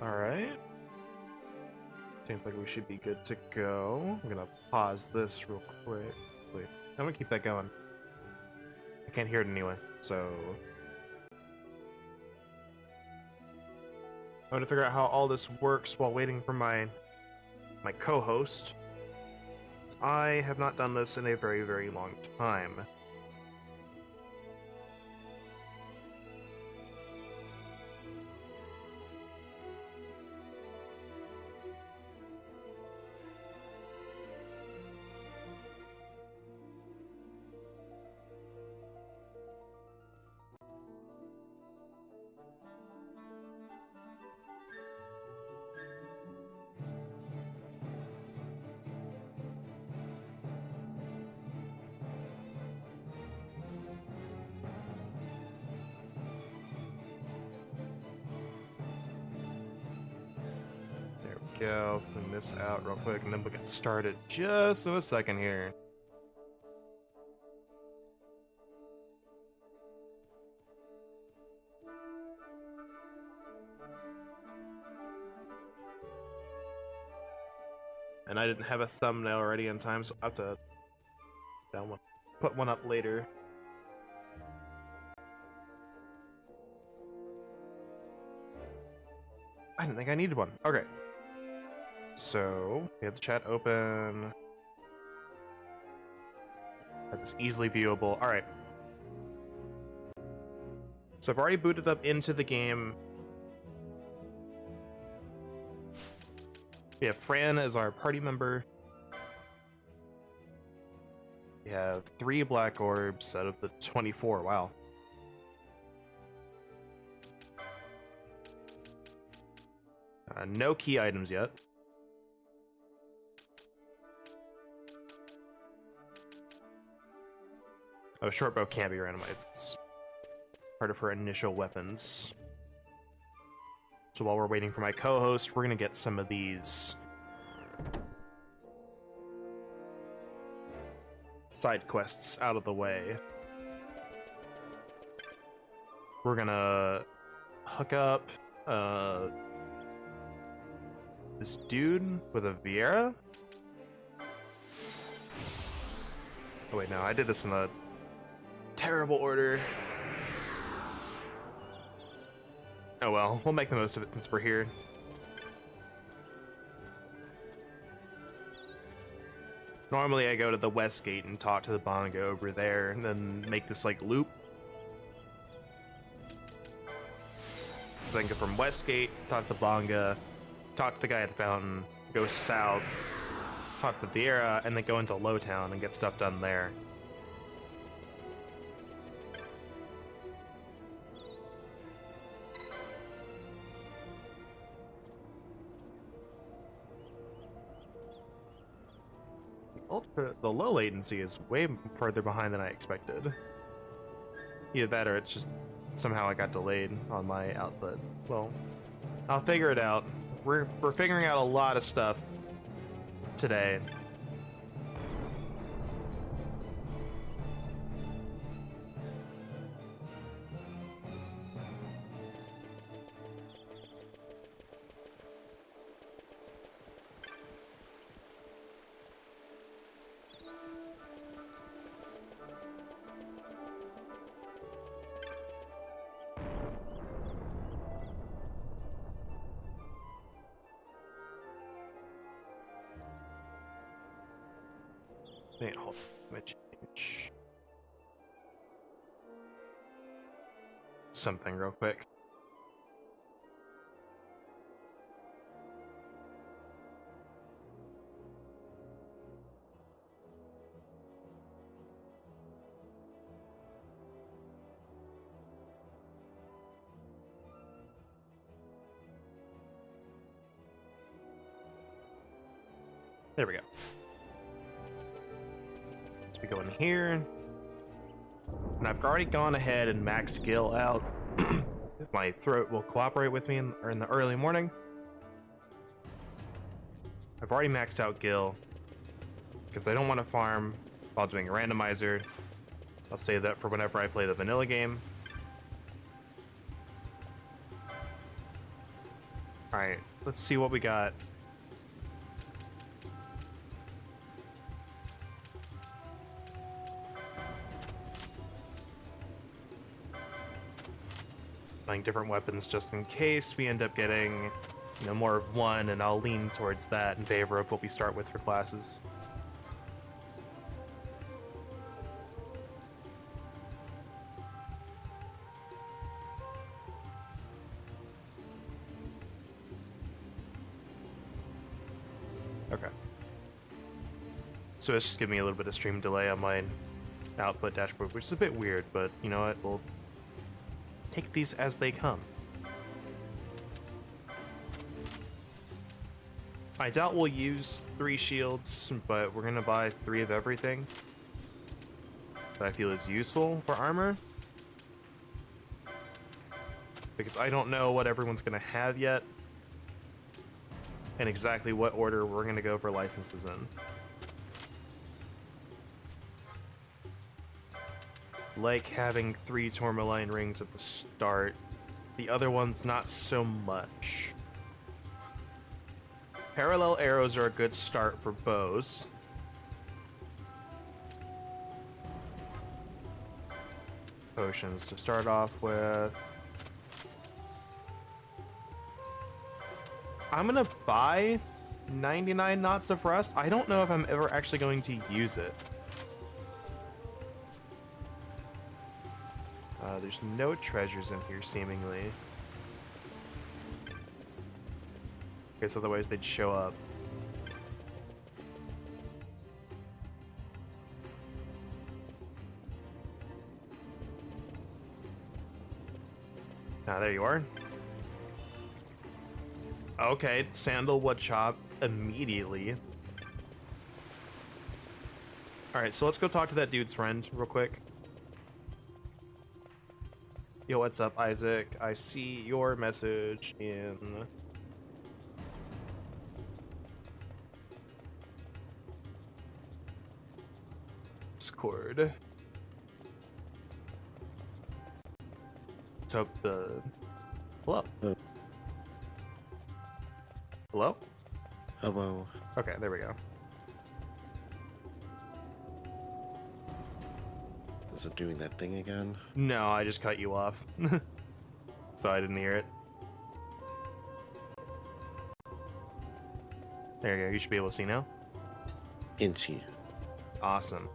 Alright. Seems like we should be good to go. I'm gonna pause this real quick. Wait, I'm gonna keep that going. I can't hear it anyway, so... I'm gonna figure out how all this works while waiting for my co-host. I have not done this in a very, very long time. Go, clean this out real quick, and then we'll get started just in a second here. And I didn't have a thumbnail ready in time, so I'll have to put one up later. I didn't think I needed one. Okay. So, we have the chat open. That's easily viewable. Alright. So I've already booted up into the game. We have Fran as our party member. We have 3 Black Orbs out of the 24. Wow. No key items yet. Oh, short bow can't be randomized. It's part of her initial weapons. So while we're waiting for my co-host, we're gonna get some of these side quests out of the way. We're gonna hook up this dude with a Vieira. Oh wait, no, I did this in a terrible order. Oh well, we'll make the most of it since we're here. Normally I go to the west gate and talk to the bongo over there, and then make this like loop. So I can go from west gate, talk to the bonga, talk to the guy at the fountain, go south, talk to Vieira, and then go into Lowtown and get stuff done there. The low latency is way further behind than I expected. Either that or it's just somehow I got delayed on my output. Well, I'll figure it out. We're figuring out a lot of stuff today. Wait, hold on. Let me change something real quick. There we go. We go in here, and I've already gone ahead and maxed Gil out. If my throat will cooperate with me in the early morning. I've already maxed out Gil because I don't want to farm while doing a randomizer. I'll save that for whenever I play the vanilla game. Alright, let's see what we got. Buying different weapons just in case we end up getting, you know, more of one, and I'll lean towards that in favor of what we start with for classes. Okay. So it's just giving me a little bit of stream delay on my output dashboard, which is a bit weird, but you know what? We'll take these as they come. I doubt we'll use 3 shields, but we're gonna buy 3 of everything that I feel is useful for armor. Because I don't know what everyone's gonna have yet, and exactly what order we're gonna go for licenses in. Like having 3 tourmaline rings at the start. The other ones, not so much. Parallel arrows are a good start for bows. Potions to start off with. I'm gonna buy 99 knots of rust. I don't know if I'm ever actually going to use it. There's no treasures in here, seemingly. Because otherwise they'd show up. Ah, there you are. Okay, sandalwood chop immediately. Alright, so let's go talk to that dude's friend real quick. Yo, what's up, Isaac? I see your message in Discord. Let's hope the... Hello? Hello? Hello. Okay, there we go. Is it doing that thing again? No, I just cut you off. So I didn't hear it. There you go, you should be able to see now. Inchy. Awesome.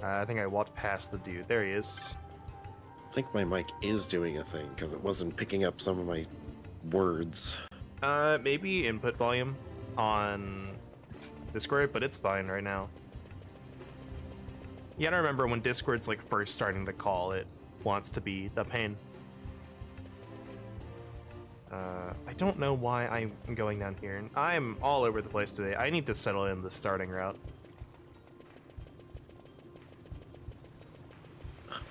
I think I walked past the dude. There he is. I think my mic is doing a thing because it wasn't picking up some of my words. Maybe input volume on Discord, but it's fine right now. You gotta remember when Discord's like first starting the call, it wants to be a pain. I don't know why I'm going down here. I'm all over the place today. I need to settle in the starting route.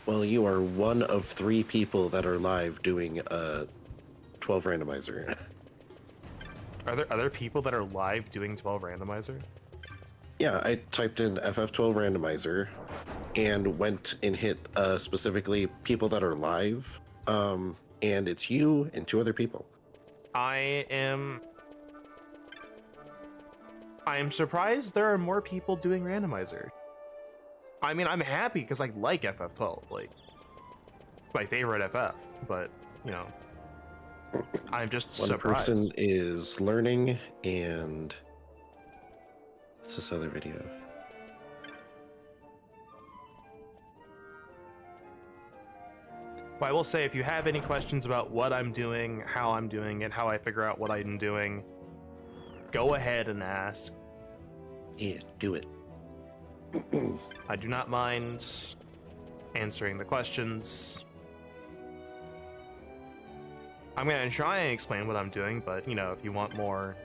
Well, you are one of 3 people that are live doing a 12 randomizer. Are there other people that are live doing 12 randomizer? Yeah, I typed in FF12 randomizer and went and hit specifically people that are live. And it's you and 2 other people. I am surprised there are more people doing randomizer. I mean, I'm happy because I like FF12, like my favorite FF, but you know, I'm just One surprised. person is learning, and what's this other video? But I will say, if you have any questions about what I'm doing, how I'm doing it, how I figure out what I'm doing, go ahead and ask. Yeah, do it. I do not mind answering the questions. I'm gonna try and explain what I'm doing, but you know, if you want more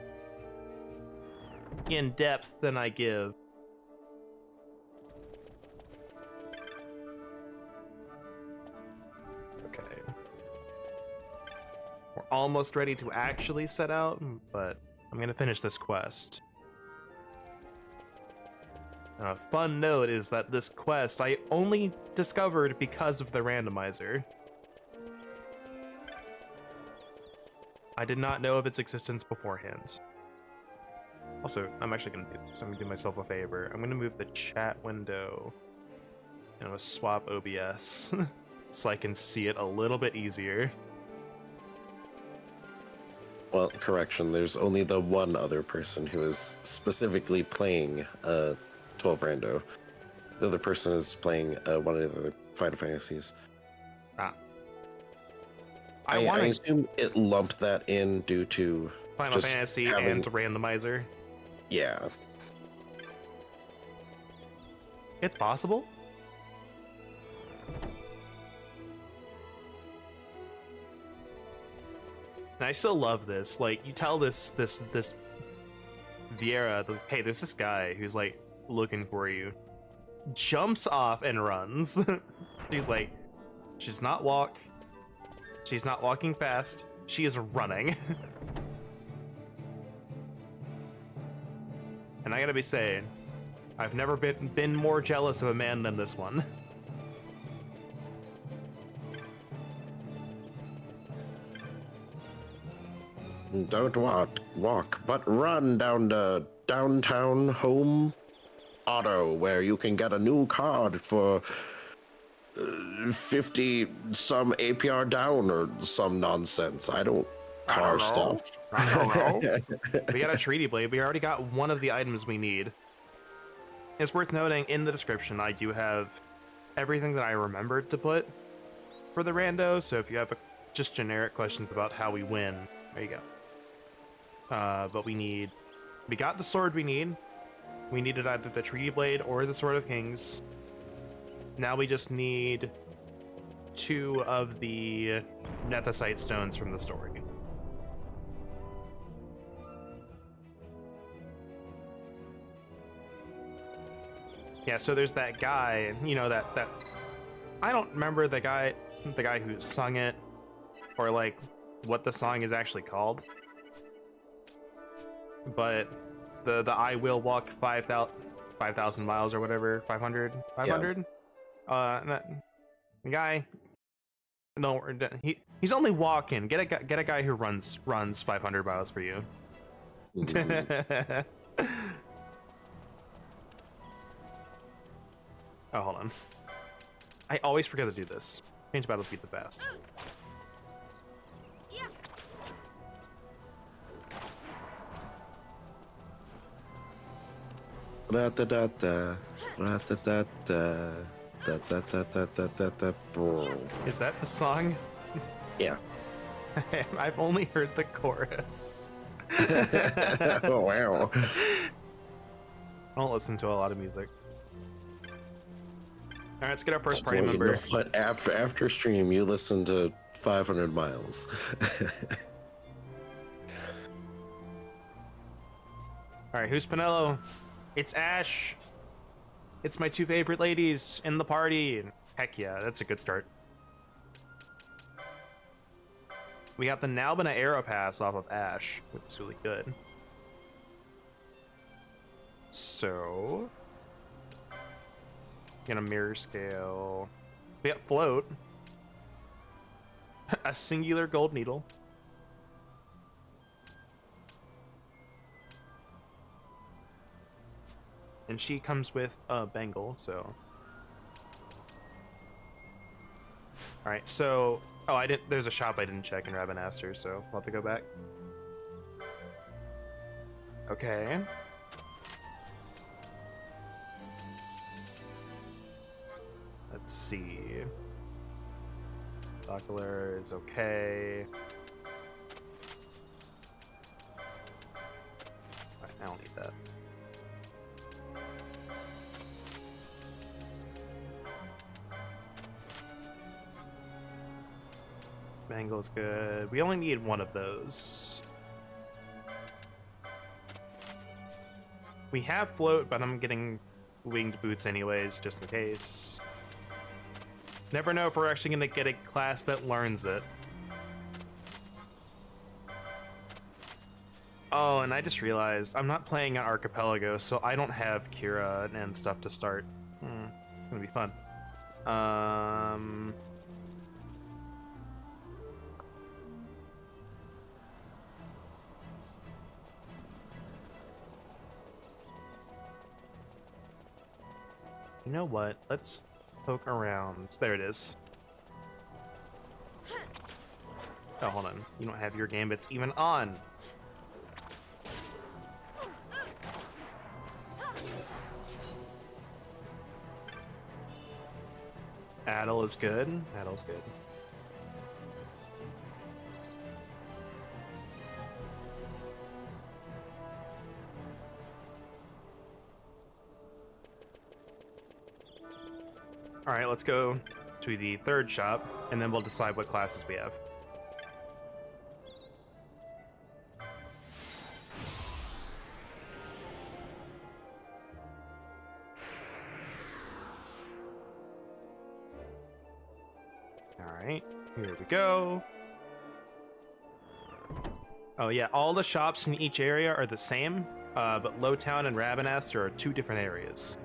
in depth than I give. Okay. We're almost ready to actually set out, but I'm gonna finish this quest. A fun note is that this quest I only discovered because of the randomizer. I did not know of its existence beforehand. Also, I'm actually going to do this. I'm going to do myself a favor. I'm going to move the chat window and I'm going to swap OBS so I can see it a little bit easier. Well, correction, there's only the one other person who is specifically playing 12 Rando. The other person is playing one of the other Final Fantasies. Ah. I assume it lumped that in due to Final Fantasy and randomizer. Yeah. It's possible. And I still love this. Like, you tell this Viera, hey, there's this guy who's like looking for you. Jumps off and runs. She's like, she's not walking fast. She is running. And I gotta be saying, I've never been more jealous of a man than this one. Don't walk, but run down the downtown home auto where you can get a new card for 50 some APR down or some nonsense. I don't stuff. I don't know. We got a treaty blade. We already got one of the items we need. It's worth noting in the description I do have everything that I remembered to put for the rando, so if you have just generic questions about how we win, there you go. But we got the sword we need. We needed either the treaty blade or the sword of kings. Now we just need 2 of the Nethicite stones from the story. Yeah, so there's that guy, you know, that's I don't remember the guy who sung it or like what the song is actually called. But the I will walk 5,000 miles or whatever, 500. The guy, no, he's only walking. Get a guy who runs 500 miles for you. Oh, hold on. I always forget to do this. Change battle speed the fast. Yeah. Is that the song? Yeah. I've only heard the chorus. Oh wow. I don't listen to a lot of music. All right, let's get our first party member. You know what? After stream, you listen to 500 miles. All right, who's Pinello? It's Ash. It's my 2 favorite ladies in the party. Heck yeah, that's a good start. We got the Nalbina Arrow Pass off of Ash, which is really good. So, get a mirror scale. We got float. A singular gold needle. And she comes with a bangle, so. Alright, so. Oh, there's a shop I didn't check in Rabanastre, so I'll have to go back. Okay. Let's see. Buckler is okay. Alright, I don't need that. Bangle's good. We only need 1 of those. We have float, but I'm getting winged boots anyways, just in case. Never know if we're actually going to get a class that learns it. Oh, and I just realized I'm not playing an Archipelago, so I don't have Kira and stuff to start. It's going to be fun. You know what? Let's poke around. There it is. Oh, hold on. You don't have your gambits even on. Addle is good. Addle's good. Alright, let's go to the third shop, and then we'll decide what classes we have. Alright, here we go. Oh yeah, all the shops in each area are the same, but Lowtown and Rabanastre are two different areas.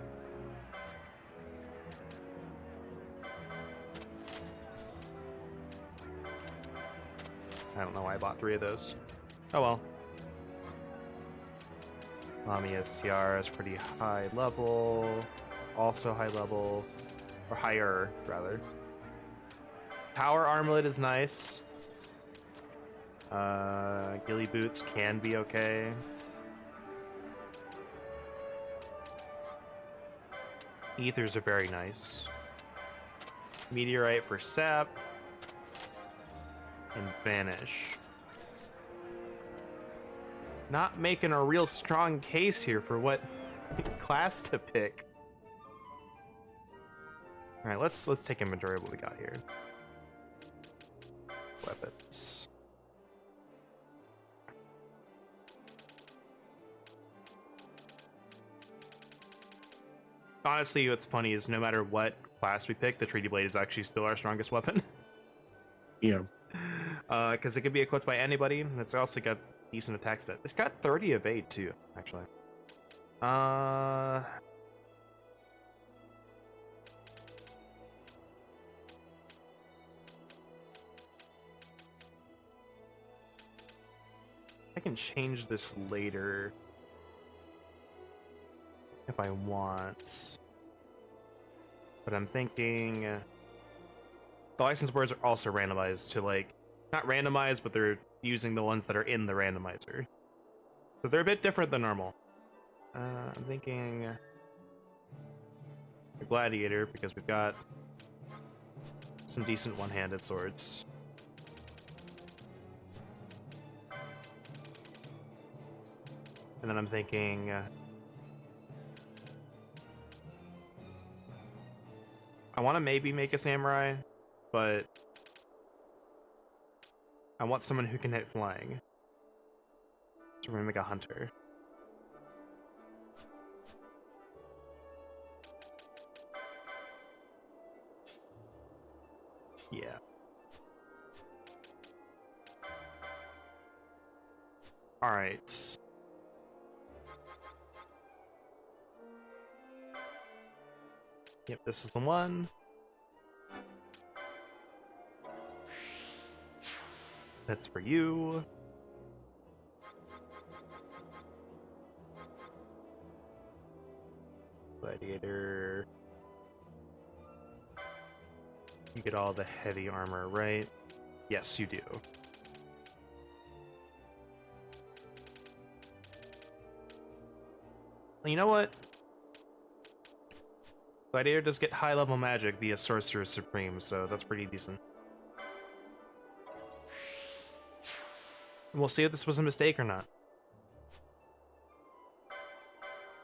I don't know why I bought 3 of those. Oh well. Mami STR is pretty high level. Also high level. Or higher, rather. Power Armlet is nice. Ghillie Boots can be okay. Ethers are very nice. Meteorite for sap. And Vanish. Not making a real strong case here for what class to pick. Alright, let's take inventory of what we got here. Weapons. Honestly, what's funny is no matter what class we pick, the Treaty Blade is actually still our strongest weapon. Yeah. Because it can be equipped by anybody, and it's also got decent attack stat. It's got 30 evade too, actually. I can change this later if I want, but I'm thinking the license words are also randomized to, like, not randomized, but they're using the ones that are in the randomizer. So they're a bit different than normal. I'm thinking a gladiator, because we've got some decent one-handed swords. And then I'm thinking I want to maybe make a samurai, but I want someone who can hit flying. So we're gonna make a hunter. Yeah. Alright. Yep, this is the one. That's for you. Gladiator. You get all the heavy armor, right? Yes, you do. Well, you know what? Gladiator does get high-level magic via Sorcerer Supreme, so that's pretty decent. And we'll see if this was a mistake or not.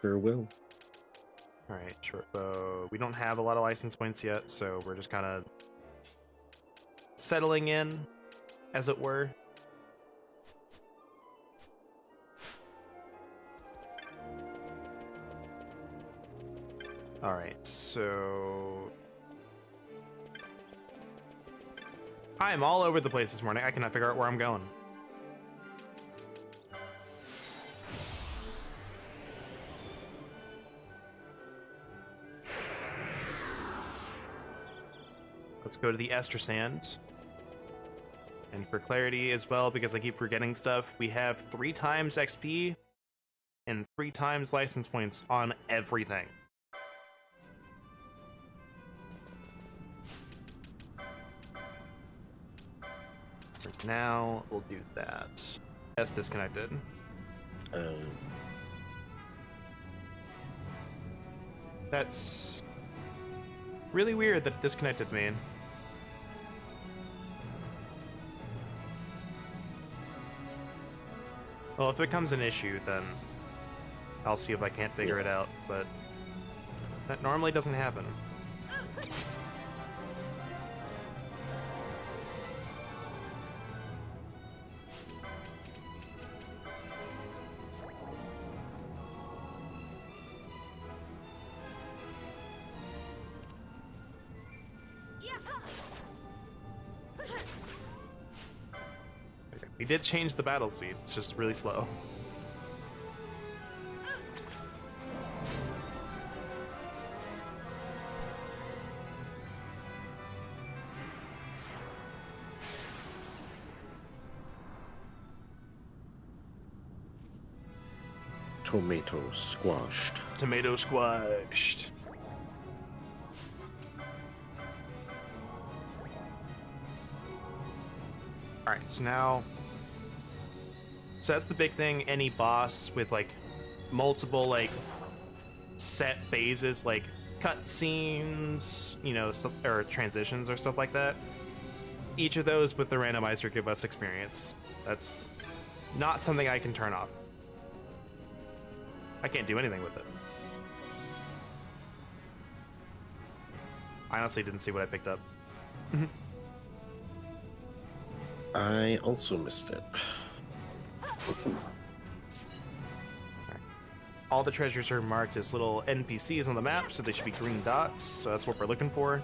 Sure will. Alright, short bow. We don't have a lot of license points yet, so we're just kind of settling in, as it were. Alright, so I'm all over the place this morning. I cannot figure out where I'm going. Let's go to the Ester Sand. And for clarity as well, because I keep forgetting stuff, we have 3 times XP and 3 times license points on everything. For now, we'll do that. That's disconnected. That's really weird that it disconnected me. Well, if it becomes an issue, then I'll see if I can't figure it out, but that normally doesn't happen. We did change the battle speed, it's just really slow. Tomato squashed. Tomato squashed. Alright, so now... So that's the big thing, any boss with, like, multiple, like, set phases, like, cutscenes, you know, or transitions or stuff like that. Each of those with the randomizer give us experience. That's not something I can turn off. I can't do anything with it. I honestly didn't see what I picked up. I also missed it. All the treasures are marked as little NPCs on the map, so they should be green dots, so that's what we're looking for.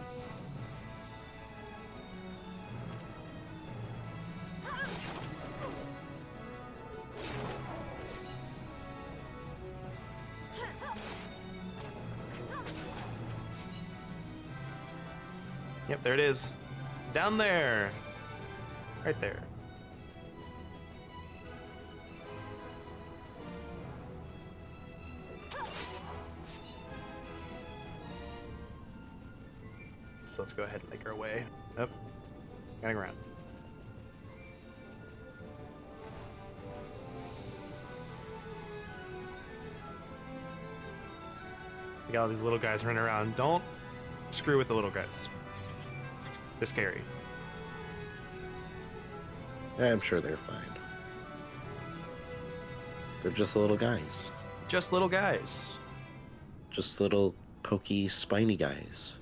Yep, there it is. Down there. Right there. So let's go ahead and make our way. Yep. Getting around. We got all these little guys running around. Don't screw with the little guys. They're scary. I'm sure they're fine. They're just little guys. Just little guys. Just little pokey, spiny guys.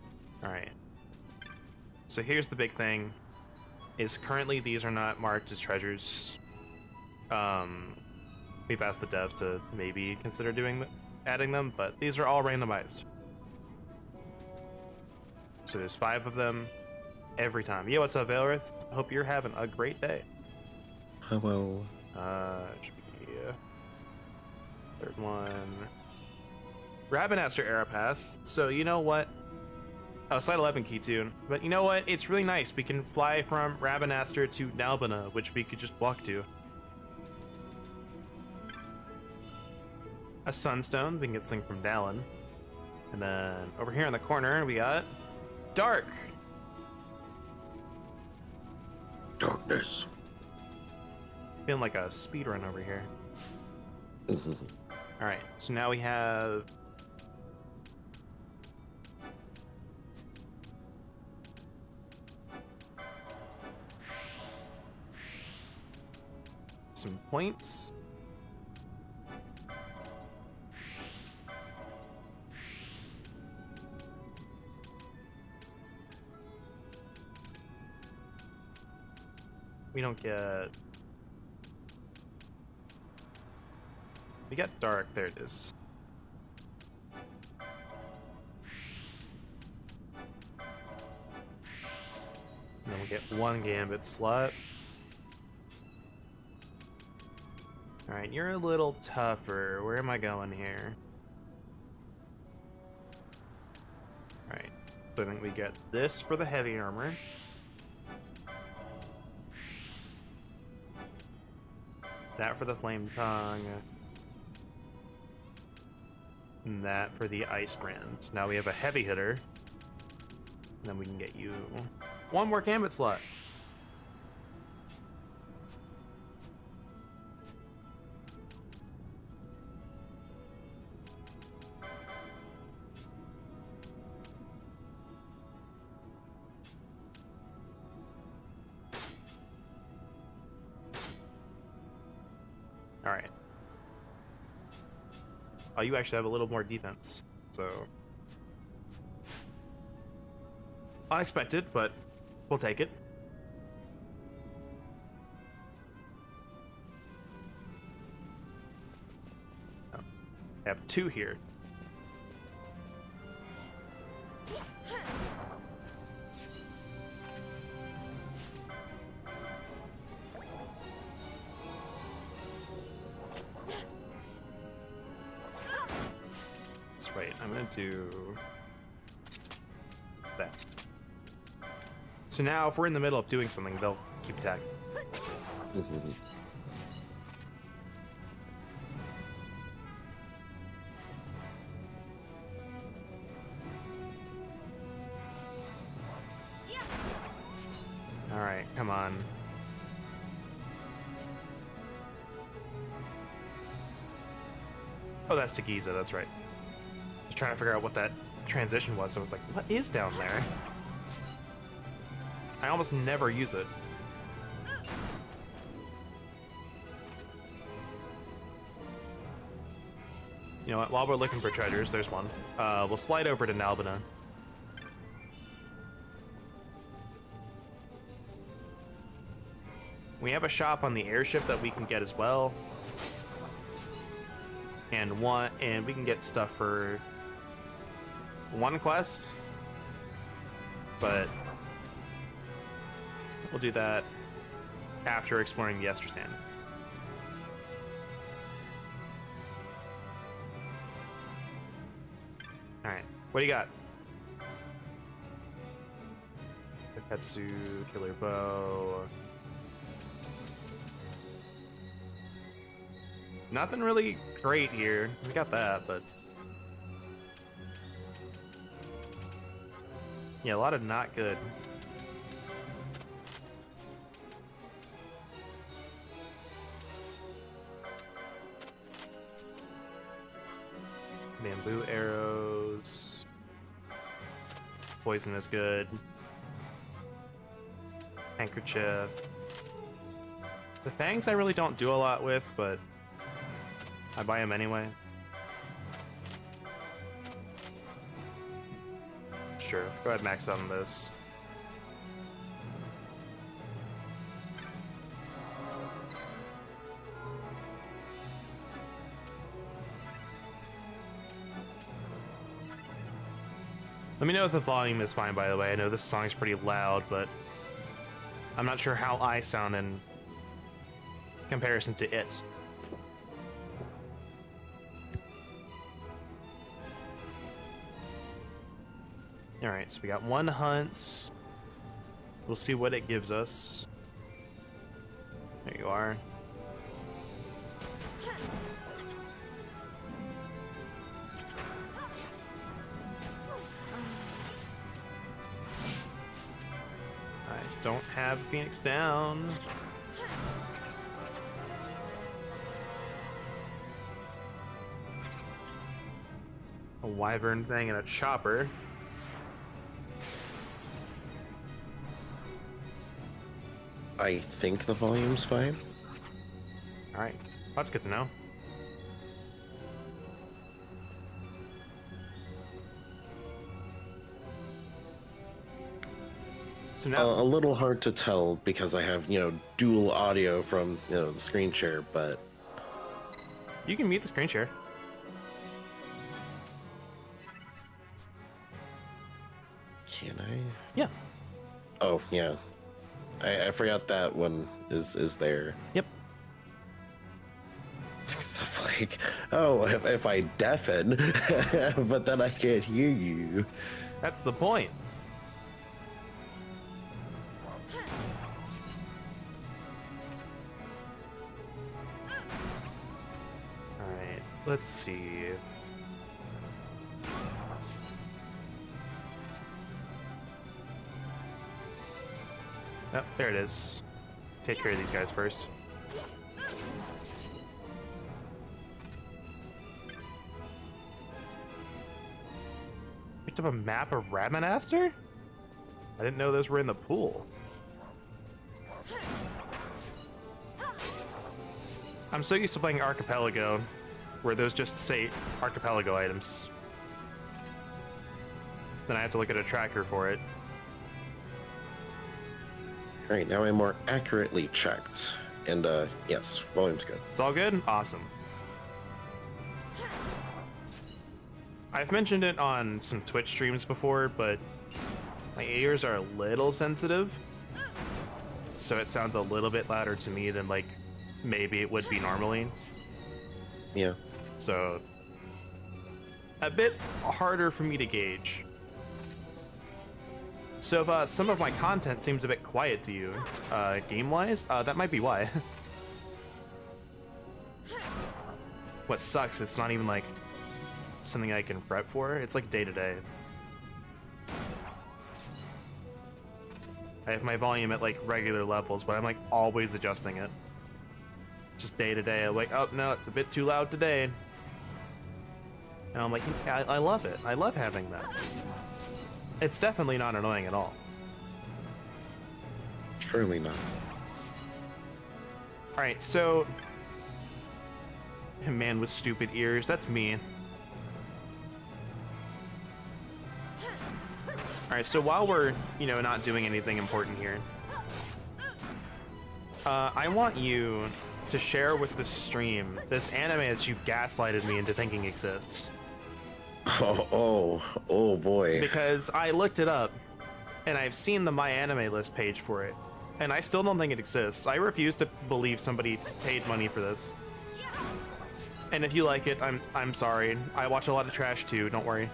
Alright. So here's the big thing, is currently these are not marked as treasures. We've asked the dev to maybe consider adding them, but these are all randomized. So there's 5 of them every time. Yo, what's up, Vailrith? Hope you're having a great day. Hello. Should be third one. Rabinaster era pass. So you know what? Oh, Side 11 keytune. But you know what? It's really nice. We can fly from Rabinaster to Nalbina, which we could just walk to. A Sunstone. We can get something from Dallin. And then over here in the corner, we got Dark. Darkness. Feeling like a speedrun over here. Alright, so now we have... some points. We don't get... We got Dark. There it is. And then we get 1 Gambit slot. Alright, you're a little tougher. Where am I going here? Alright, so I think we get this for the heavy armor. That for the flame tongue. And that for the ice brand. Now we have a heavy hitter. And then we can get you 1 more Gambit slot. Alright. Oh, you actually have a little more defense, so... Unexpected, but we'll take it. Oh, I have 2 here. That's right, I'm gonna do that. So now, if we're in the middle of doing something, they'll keep attacking. Alright, come on. Oh, that's to Giza, that's right. Just trying to figure out what that transition was. I was like, what is down there? I almost never use it. You know what, while we're looking for treasures, there's one. We'll slide over to Nalbina. We have a shop on the airship that we can get as well. And we can get stuff for 1 quest. But we'll do that after exploring the Ester Sand. Alright, what do you got? Katsu, Killer Bow. Nothing really great here. We got that, but... yeah, a lot of not good. Bamboo arrows. Poison is good. Handkerchief. The fangs I really don't do a lot with, but I buy them anyway. Sure, let's go ahead and max out on this. Let me know if the volume is fine, by the way. I know this song is pretty loud, but I'm not sure how I sound in comparison to it. Alright, so we got 1 hunt. We'll see what it gives us. There you are. I don't have Phoenix down. A wyvern thing and a chopper. I think the volume's fine. Alright, that's good to know. So now, A little hard to tell because I have, dual audio from, the screen share, but... you can mute the screen share. Can I? Yeah. Oh, yeah. I forgot that one is there. Yep. So I'm like, oh, if I deafen, but then I can't hear you. That's the point. Alright, let's see. Oh, there it is. Take care of these guys first. Picked up a map of Raminaster? I didn't know those were in the pool. I'm so used to playing Archipelago, where those just say Archipelago items. Then I have to look at a tracker for it. All right, now I'm more accurately checked. And yes, volume's good. It's all good? Awesome. I've mentioned it on some Twitch streams before, but my ears are a little sensitive. So it sounds a little bit louder to me than like maybe it would be normally. Yeah. So a bit harder for me to gauge. So if some of my content seems a bit quiet to you, game-wise, that might be why. What sucks, it's not even like something I can prep for. It's like day-to-day. I have my volume at like regular levels, but I'm like always adjusting it. Just day-to-day, I'm like, oh no, it's a bit too loud today. And I'm like, I love it. I love having that. It's definitely not annoying at all. Surely not. Alright, so... Man with stupid ears, that's me. Alright, so while we're, you know, not doing anything important here, I want you to share with the stream this anime that you've gaslighted me into thinking exists. Oh boy. Because I looked it up, and I've seen the My Anime List page for it, and I still don't think it exists. I refuse to believe somebody paid money for this. And if you like it, I'm sorry. I watch a lot of trash too, don't worry.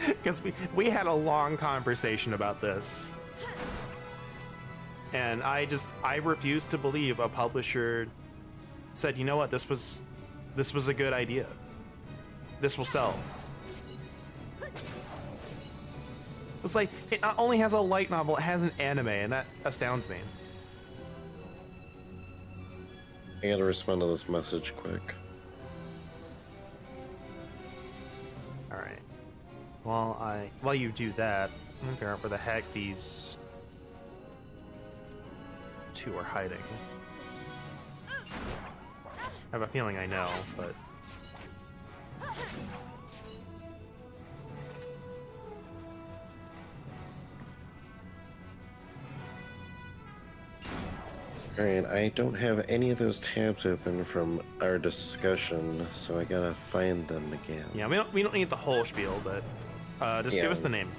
Because we had a long conversation about this. And I refuse to believe a publisher said, you know what, this was a good idea. This will sell. It's like, it not only has a light novel, it has an anime, and that astounds me. I gotta respond to this message quick. Alright. While you do that, I'm gonna figure out where the heck these two are hiding. I have a feeling I know, but... Alright, I don't have any of those tabs open from our discussion, so I gotta find them again. Yeah, we don't need the whole spiel, but just give us the name.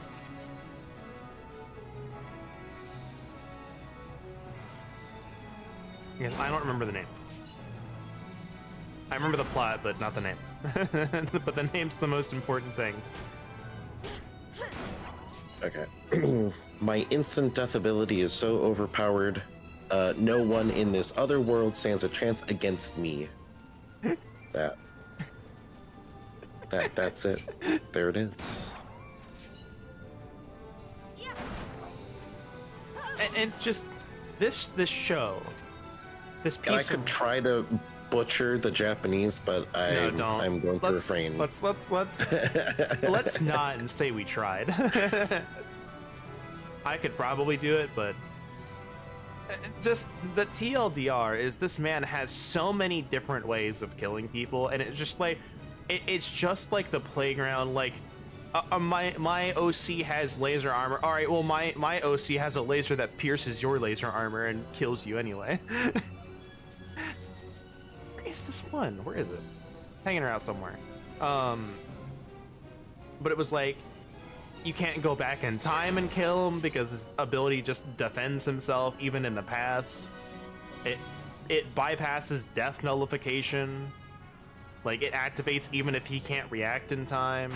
Yes, I don't remember the name. I remember the plot, but not the name. But the name's the most important thing. Okay. My instant death ability is so overpowered, no one in this other world stands a chance against me. That's it. There it is. And just this show, this piece. And I could try to butcher the Japanese, but I'm going to refrain. Let's not and say we tried. I could probably do it, but just the TLDR is this man has so many different ways of killing people, and it's just like it's just like the playground. Like my OC has laser armor. All right, well my OC has a laser that pierces your laser armor and kills you anyway. Where's this one? Where is it? Hanging around somewhere. But it was like, you can't go back in time and kill him because his ability just defends himself even in the past. It bypasses death nullification. Like, it activates even if he can't react in time.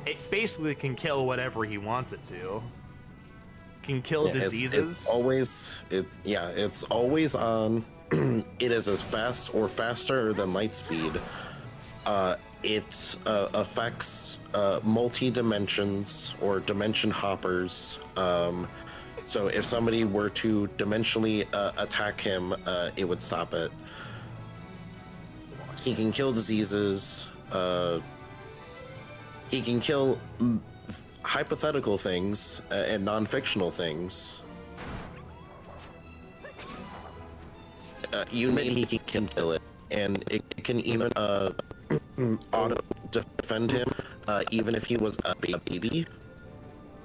It basically can kill whatever he wants it to. Can kill diseases. It's always on. It is as fast or faster than light speed. It affects multi-dimensions or dimension hoppers. So if somebody were to dimensionally attack him, it would stop it. He can kill diseases. He can kill hypothetical things and non-fictional things. you name he can kill it, and it can even auto defend him, even if he was a baby.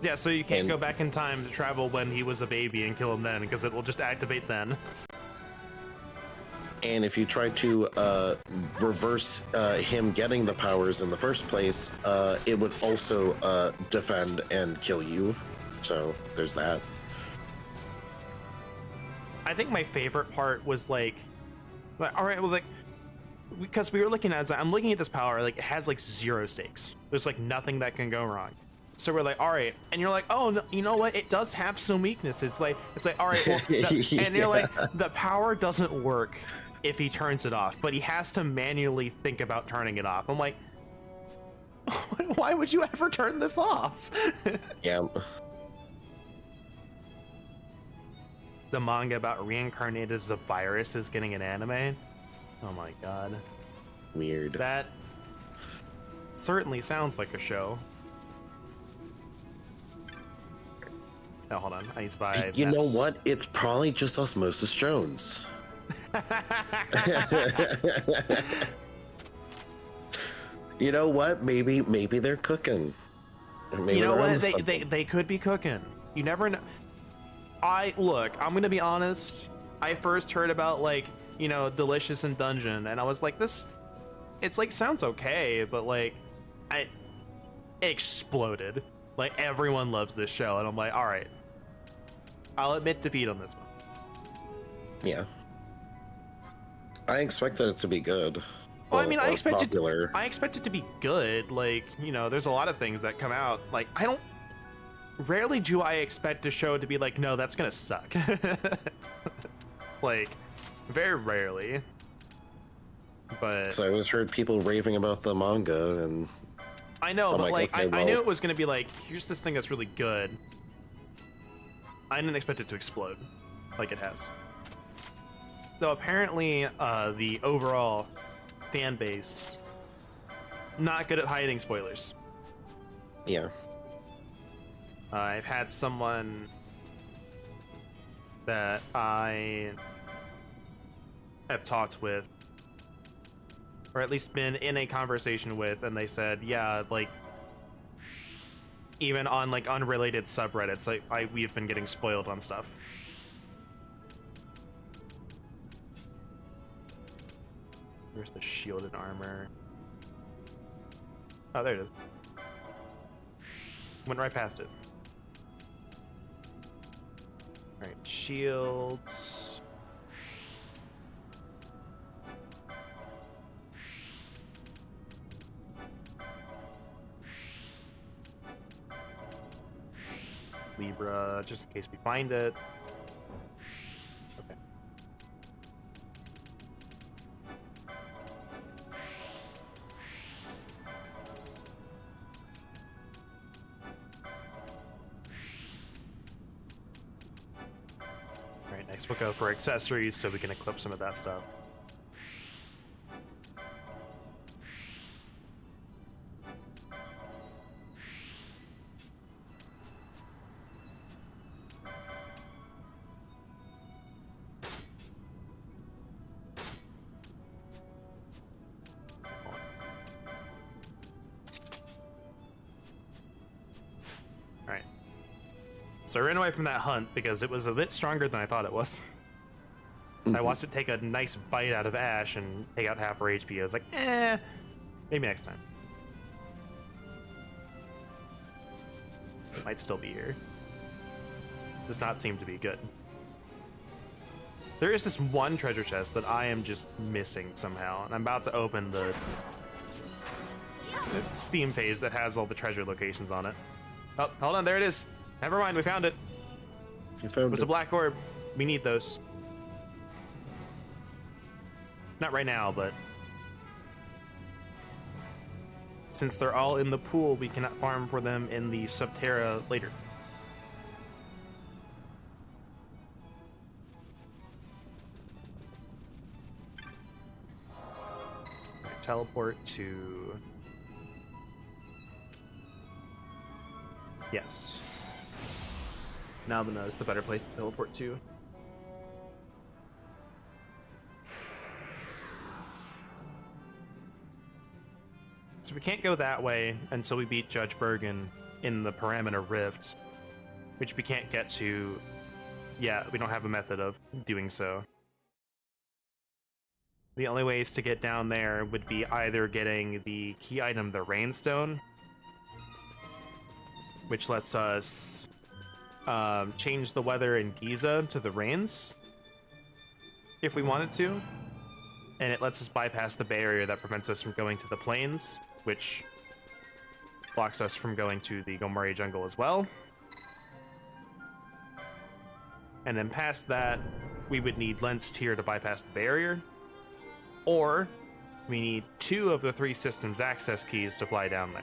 Yeah, so you can't go back in time to travel when he was a baby and kill him then, because it will just activate then. And if you try to reverse him getting the powers in the first place, it would also defend and kill you. So there's that. I think my favorite part was like all right, well, like, because we were looking at, I'm looking at this power, like, it has like 0 stakes. There's like nothing that can go wrong. So we're like, all right, and you're like, oh, no, you know what? It does have some weaknesses. It's like, all right, well, and you're like, the power doesn't work if he turns it off, but he has to manually think about turning it off. I'm like, why would you ever turn this off? Yeah. The manga about reincarnated as a virus is getting an anime. Oh my god. Weird. That certainly sounds like a show. Oh, hold on. I need to buy. You know what? It's probably just Osmosis Jones. You know what? Maybe they're cooking. Maybe you know what? They could be cooking. You never know. Look, I'm gonna be honest. I first heard about, like, you know, Delicious in Dungeon, and I was like, it's like, sounds okay, but like, it exploded. Like, everyone loves this show, and I'm like, all right, I'll admit defeat on this one. Yeah, I expected it to be good. Well, I mean, I expect it to be good. Like, you know, there's a lot of things that come out. Like, rarely do I expect a show to be like, no, that's gonna suck. Like, very rarely. But so I was heard people raving about the manga, and I know, but like, okay, I knew it was gonna be like, here's this thing that's really good. I didn't expect it to explode like it has. Though apparently, the overall fan base not good at hiding spoilers. Yeah. I've had someone that I have talked with, or at least been in a conversation with, and they said, yeah, like, even on like unrelated subreddits, we've been getting spoiled on stuff. Where's the shielded armor? Oh, there it is. Went right past it. Alright, shields. Libra, just in case we find it. Okay. Alright, next we'll go for accessories so we can equip some of that stuff. So I ran away from that hunt because it was a bit stronger than I thought it was. I watched it take a nice bite out of Ash and take out half her HP. I was like, maybe next time. It might still be here. Does not seem to be good. There is this one treasure chest that I am just missing somehow, and I'm about to open the Steam page that has all the treasure locations on it. Oh, hold on, there it is. Never mind, we found it. It was a Black Orb. We need those. Not right now, but since they're all in the pool, we cannot farm for them in the Subterra later. Right, teleport to... Yes. Now the nose, the better place to teleport to. So we can't go that way until we beat Judge Bergen in the Parameter Rift, which we can't get to. Yeah, we don't have a method of doing so. The only ways to get down there would be either getting the key item, the Rainstone, which lets us change the weather in Giza to the rains, if we wanted to, and it lets us bypass the barrier that prevents us from going to the plains, which blocks us from going to the Gomori jungle as well. And then past that, we would need Lent's Tear to bypass the barrier, or we need 2 of the 3 systems access keys to fly down there.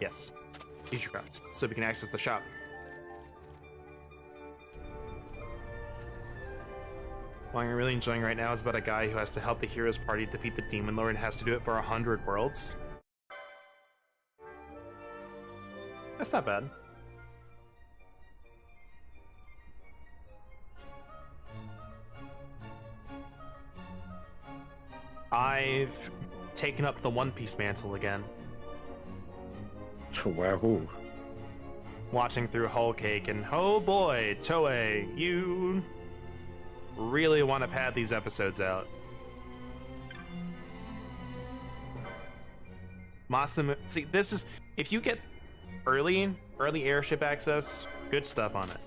Yes, future craft, so we can access the shop. What I'm really enjoying right now is about a guy who has to help the hero's party defeat the Demon Lord and has to do it for 100 worlds. That's not bad. I've taken up the One Piece mantle again. Wahoo. Watching through Whole Cake, and oh boy, Toei, you really want to pad these episodes out. Masamune, see, this is, if you get early airship access, good stuff on it.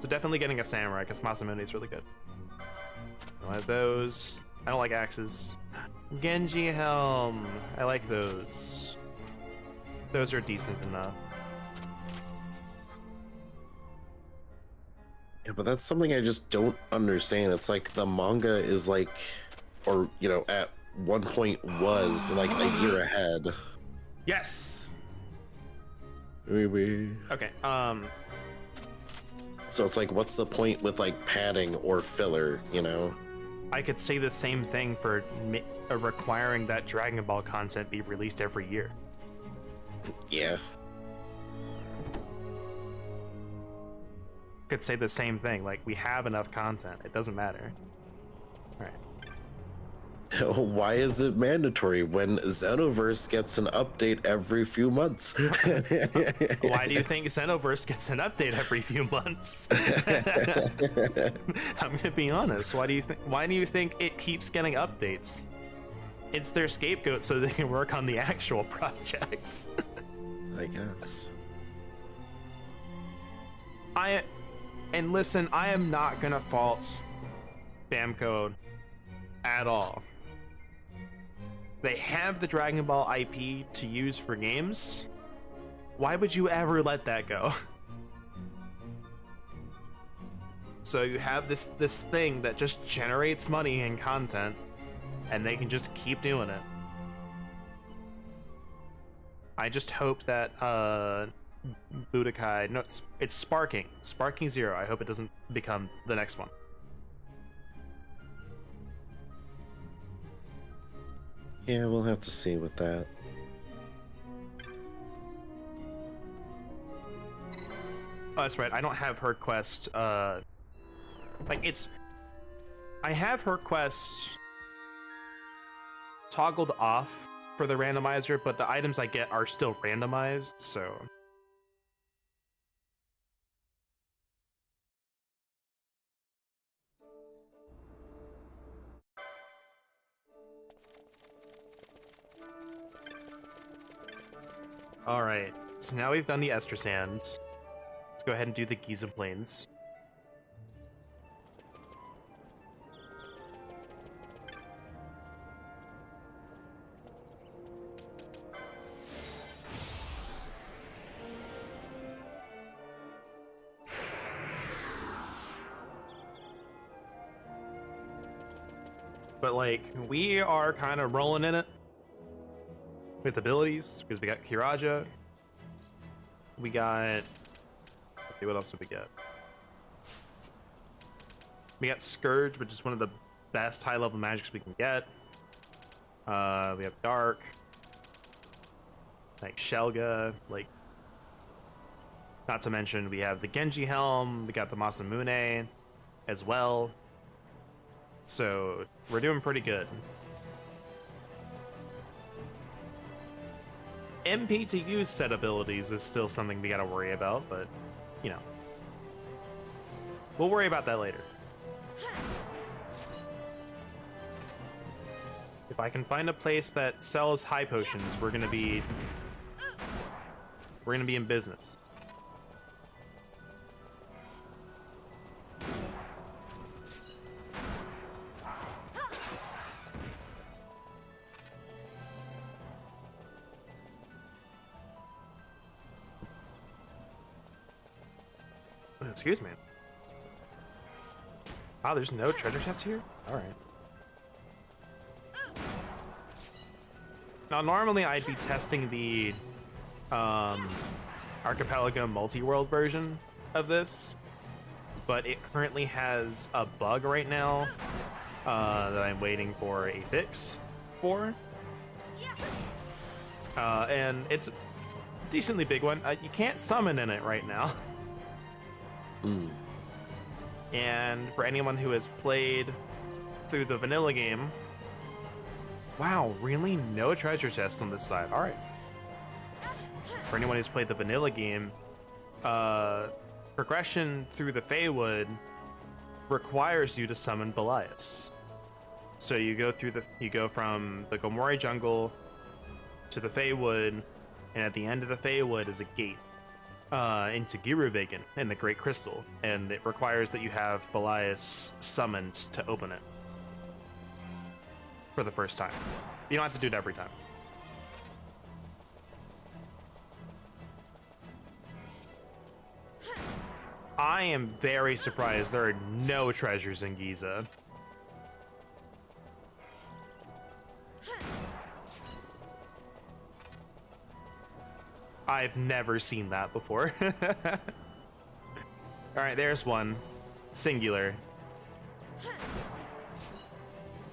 So definitely getting a samurai, because Masamune is really good. One of those. I don't like axes. Genji helm. I like those. Those are decent enough. Yeah, but that's something I just don't understand. It's like the manga is like, or, you know, at one point was like a year ahead. Yes! Okay, so it's like, what's the point with like padding or filler, you know? I could say the same thing for requiring that Dragon Ball content be released every year. Yeah. Could say the same thing, like, we have enough content, it doesn't matter. Alright. Why is it mandatory when Xenoverse gets an update every few months? Why do you think Xenoverse gets an update every few months? I'm gonna be honest. Why do you think it keeps getting updates? It's their scapegoat so they can work on the actual projects. I guess. And listen, I am not gonna fault Bamco at all. They have the Dragon Ball IP to use for games. Why would you ever let that go? So you have this thing that just generates money and content, and they can just keep doing it. I just hope that Budokai, no, it's Sparking 0. I hope it doesn't become the next one. Yeah, we'll have to see with that. Oh, that's right. I don't have her quest. Like, it's. I have her quest toggled off for the randomizer, but the items I get are still randomized, so. Alright, so now we've done the Ester Sands. Let's go ahead and do the Giza Plains. But, like, we are kind of rolling in it with abilities, because we got Kiraja. We got... let's see, what else did we get? We got Scourge, which is one of the best high-level magics we can get. We have Dark. Like, Shelga. Like... not to mention, we have the Genji Helm. We got the Masamune. as well. So we're doing pretty good. MP to use set abilities is still something we gotta worry about, but, you know. We'll worry about that later. If I can find a place that sells high potions, we're gonna be in business. Excuse me. Oh, there's no treasure chest here? Alright. Now, normally I'd be testing the Archipelago multi-world version of this, but it currently has a bug right now that I'm waiting for a fix for. And it's a decently big one. You can't summon in it right now. And for anyone who has played through the vanilla game, wow, really? No treasure chest on this side. All right. For anyone who's played the vanilla game, progression through the Feywood requires you to summon Belias. So you go from the Gomori jungle to the Feywood, and at the end of the Feywood is a gate into Giruvegan in the Great Crystal, and it requires that you have Belias summoned to open it for the first time. You don't have to do it every time. I am very surprised there are no treasures in Giza. I've never seen that before. Alright, there's one. Singular.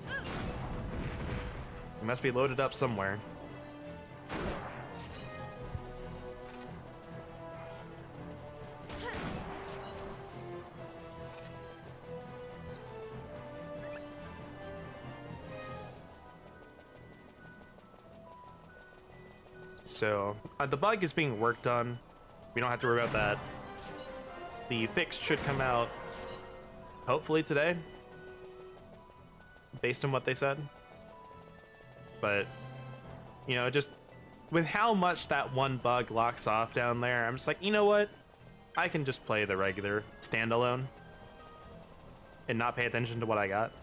It must be loaded up somewhere. So, the bug is being worked on. We don't have to worry about that. The fix should come out hopefully today, based on what they said. But, you know, just with how much that one bug locks off down there, I'm just like, you know what? I can just play the regular standalone and not pay attention to what I got.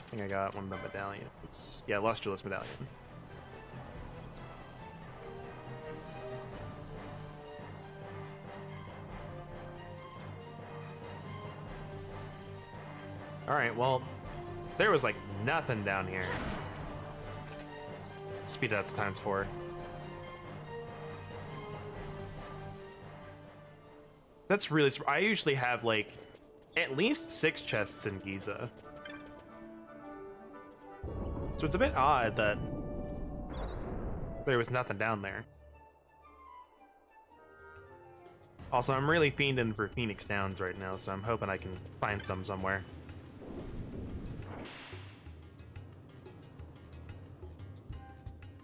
I think I got one of the medallions. Yeah, Lustreless Medallion. Alright, well, there was like nothing down here. Speed it up to ×4. That's really... I usually have like at least 6 chests in Giza. So it's a bit odd that there was nothing down there. Also, I'm really fiending for Phoenix Downs right now, so I'm hoping I can find some somewhere.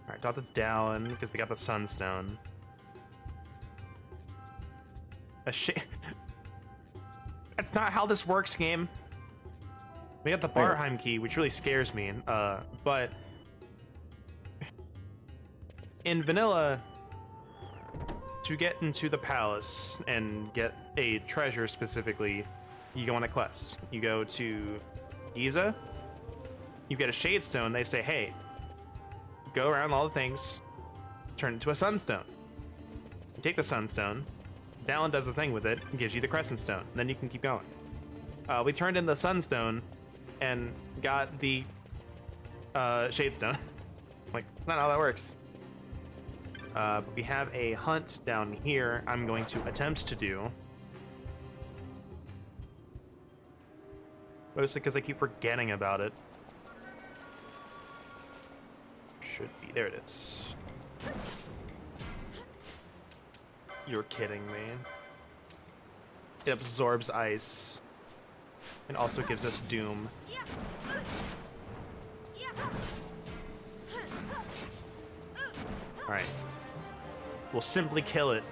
Alright, dot it down, because we got the Sunstone. That's not how this works, game. We got the Barheim key, which really scares me, but in vanilla, to get into the palace and get a treasure specifically, you go on a quest. You go to Giza, you get a Shadestone, they say, hey, go around all the things, turn it into a Sunstone. You take the Sunstone, Dallin does a thing with it, and gives you the Crescent Stone, and then you can keep going. We turned in the Sunstone and got the Shadestone. Like, it's not how that works. But we have a hunt down here I'm going to attempt to do. Mostly because I keep forgetting about it. should be. There it is. You're kidding me. It absorbs ice. And also gives us doom. Alright. We'll simply kill it.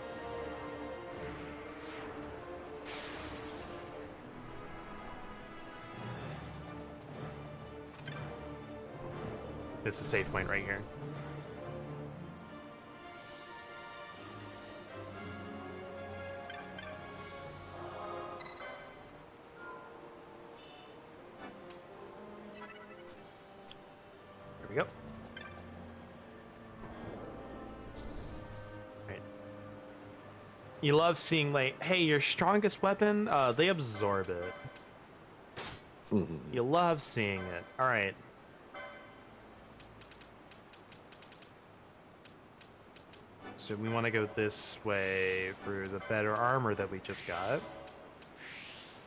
It's a safe point right here. There we go. Right. You love seeing, like, hey, your strongest weapon, they absorb it. You love seeing it. Alright. So we want to go this way for the better armor that we just got.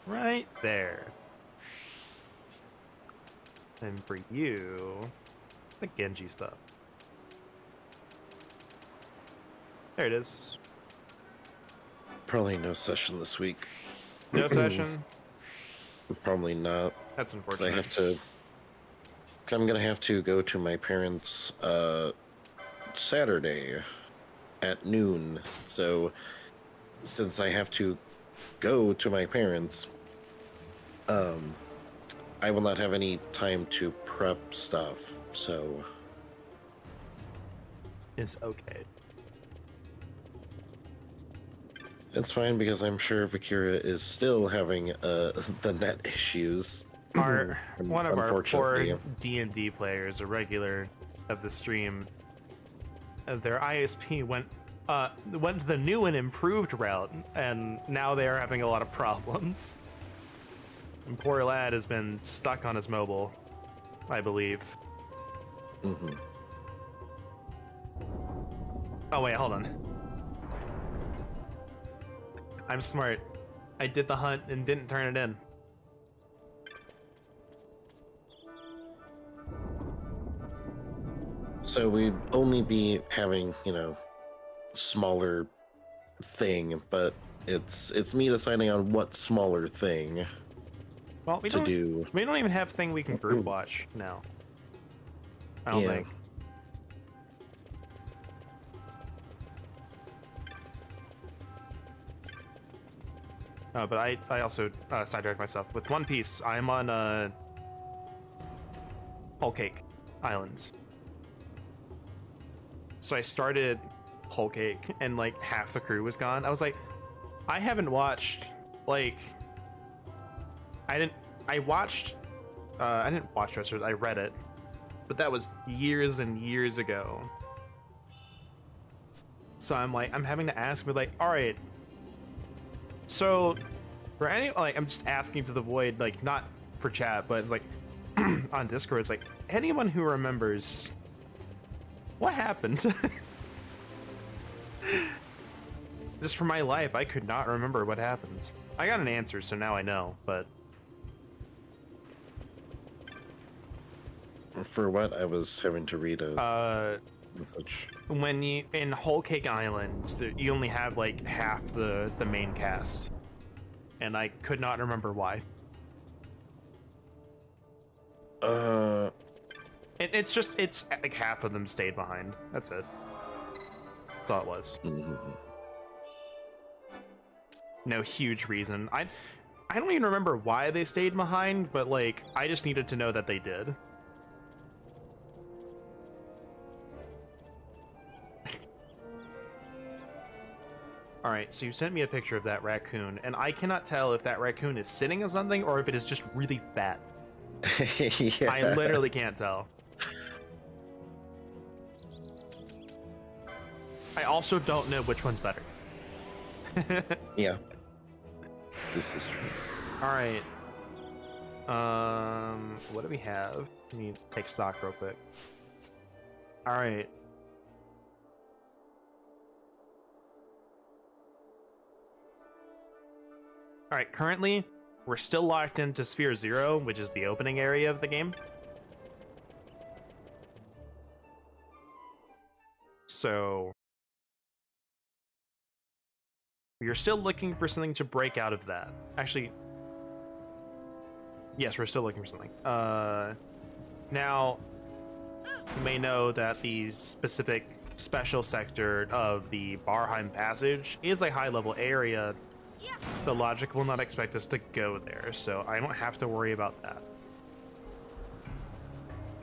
Right there. And for you, the Genji stuff. There it is. Probably no session this week. No session? Probably not. That's Because unfortunate. I have to. Because I'm gonna have to go to my parents' Saturday at noon. So since I have to go to my parents, I will not have any time to prep stuff. So Is okay. it's fine because I'm sure Vakira is still having the net issues. One of our poor Unfortunately. D&D players, a regular of the stream, their ISP went to the new and improved route, and now they are having a lot of problems. And poor lad has been stuck on his mobile, I believe. Oh wait, hold on. I'm smart. I did the hunt and didn't turn it in. So we'd only be having, you know, smaller thing, but it's me deciding on what smaller thing Well, we to don't do. we don't even have a thing we can group watch now. I don't Yeah. think. Oh, but I also sidetracked myself. With One Piece, I'm on Whole Cake Islands. So I started Whole Cake and like half the crew was gone. I was like, I haven't watched like I didn't watch Dressers, I read it. But that was years and years ago. So I'm like, I'm having to ask, but like, alright. So for any like I'm just asking to the void, like not for chat, but it's like on Discord, it's like anyone who remembers what happened. Just for my life, I could not remember what happens. I got an answer, so now I know, but For what I was having to read a message. when you in Whole Cake Island, you only have like half the main cast, and I could not remember why. It's just it's like half of them stayed behind. That's it. Thought it was no huge reason. I don't even remember why they stayed behind, but like I just needed to know that they did. Alright, so you sent me a picture of that raccoon, and I cannot tell if that raccoon is sitting on something or if it is just really fat. Yeah. I literally can't tell. I also don't know which one's better. Yeah. This is true. Alright. What do we have? Let me take stock real quick. Alright. Alright, currently, we're still locked into Sphere 0, which is the opening area of the game. So we're still looking for something to break out of that. Actually, yes, we're still looking for something. Now, you may know that the specific special sector of the Barheim Passage is a high-level area. The logic will not expect us to go there, so I don't have to worry about that.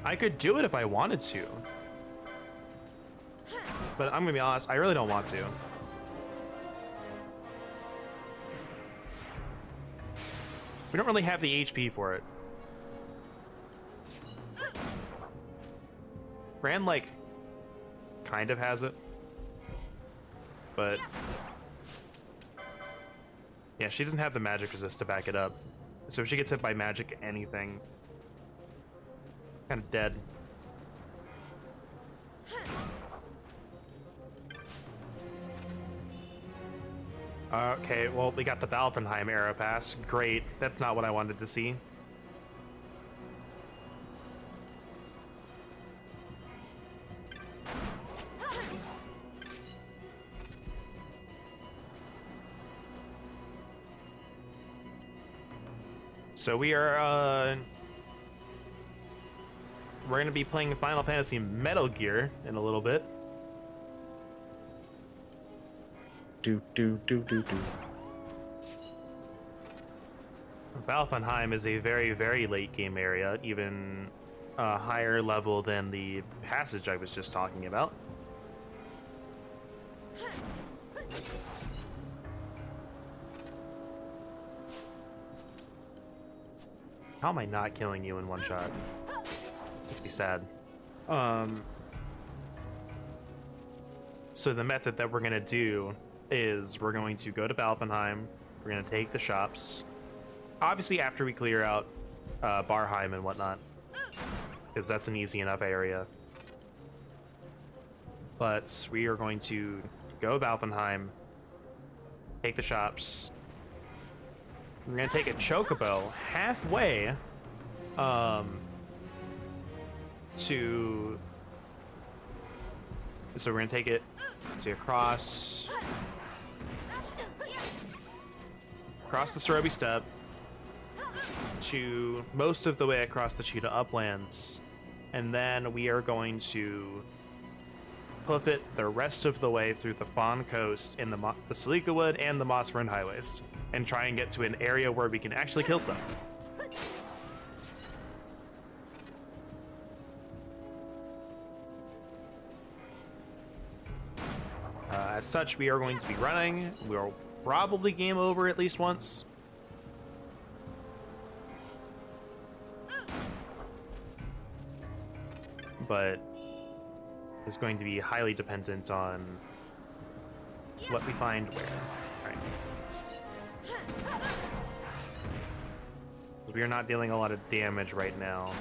I could do it if I wanted to, but I'm gonna be honest, I really don't want to. We don't really have the HP for it. Fran, like, kind of has it, but yeah, she doesn't have the magic resist to back it up. So if she gets hit by magic anything, kind of dead. Okay, well, we got the Valfenheim Arrow Pass. Great. That's not what I wanted to see. So we are, we're going to be playing Final Fantasy Metal Gear in a little bit. Valfenheim is a very, very late game area, even higher level than the passage I was just talking about. How am I not killing you in one shot? Makes me sad. So the method that we're gonna do is we're going to go to Valfenheim. We're gonna take the shops. Obviously, after we clear out Barheim and whatnot, because that's an easy enough area. But we are going to go Valfenheim, take the shops. We're gonna take a chocobo halfway to. So we're gonna take it, see, across the Cerobi Steppe to most of the way across the Cheetah Uplands, and then we are going to hoof it the rest of the way through the Fawn Coast in the Salika Wood and the Mossfern Highways, and try and get to an area where we can actually kill stuff. As such, we are going to be running. We'll probably game over at least once. But it's going to be highly dependent on what we find where. All right. We are not dealing a lot of damage right now.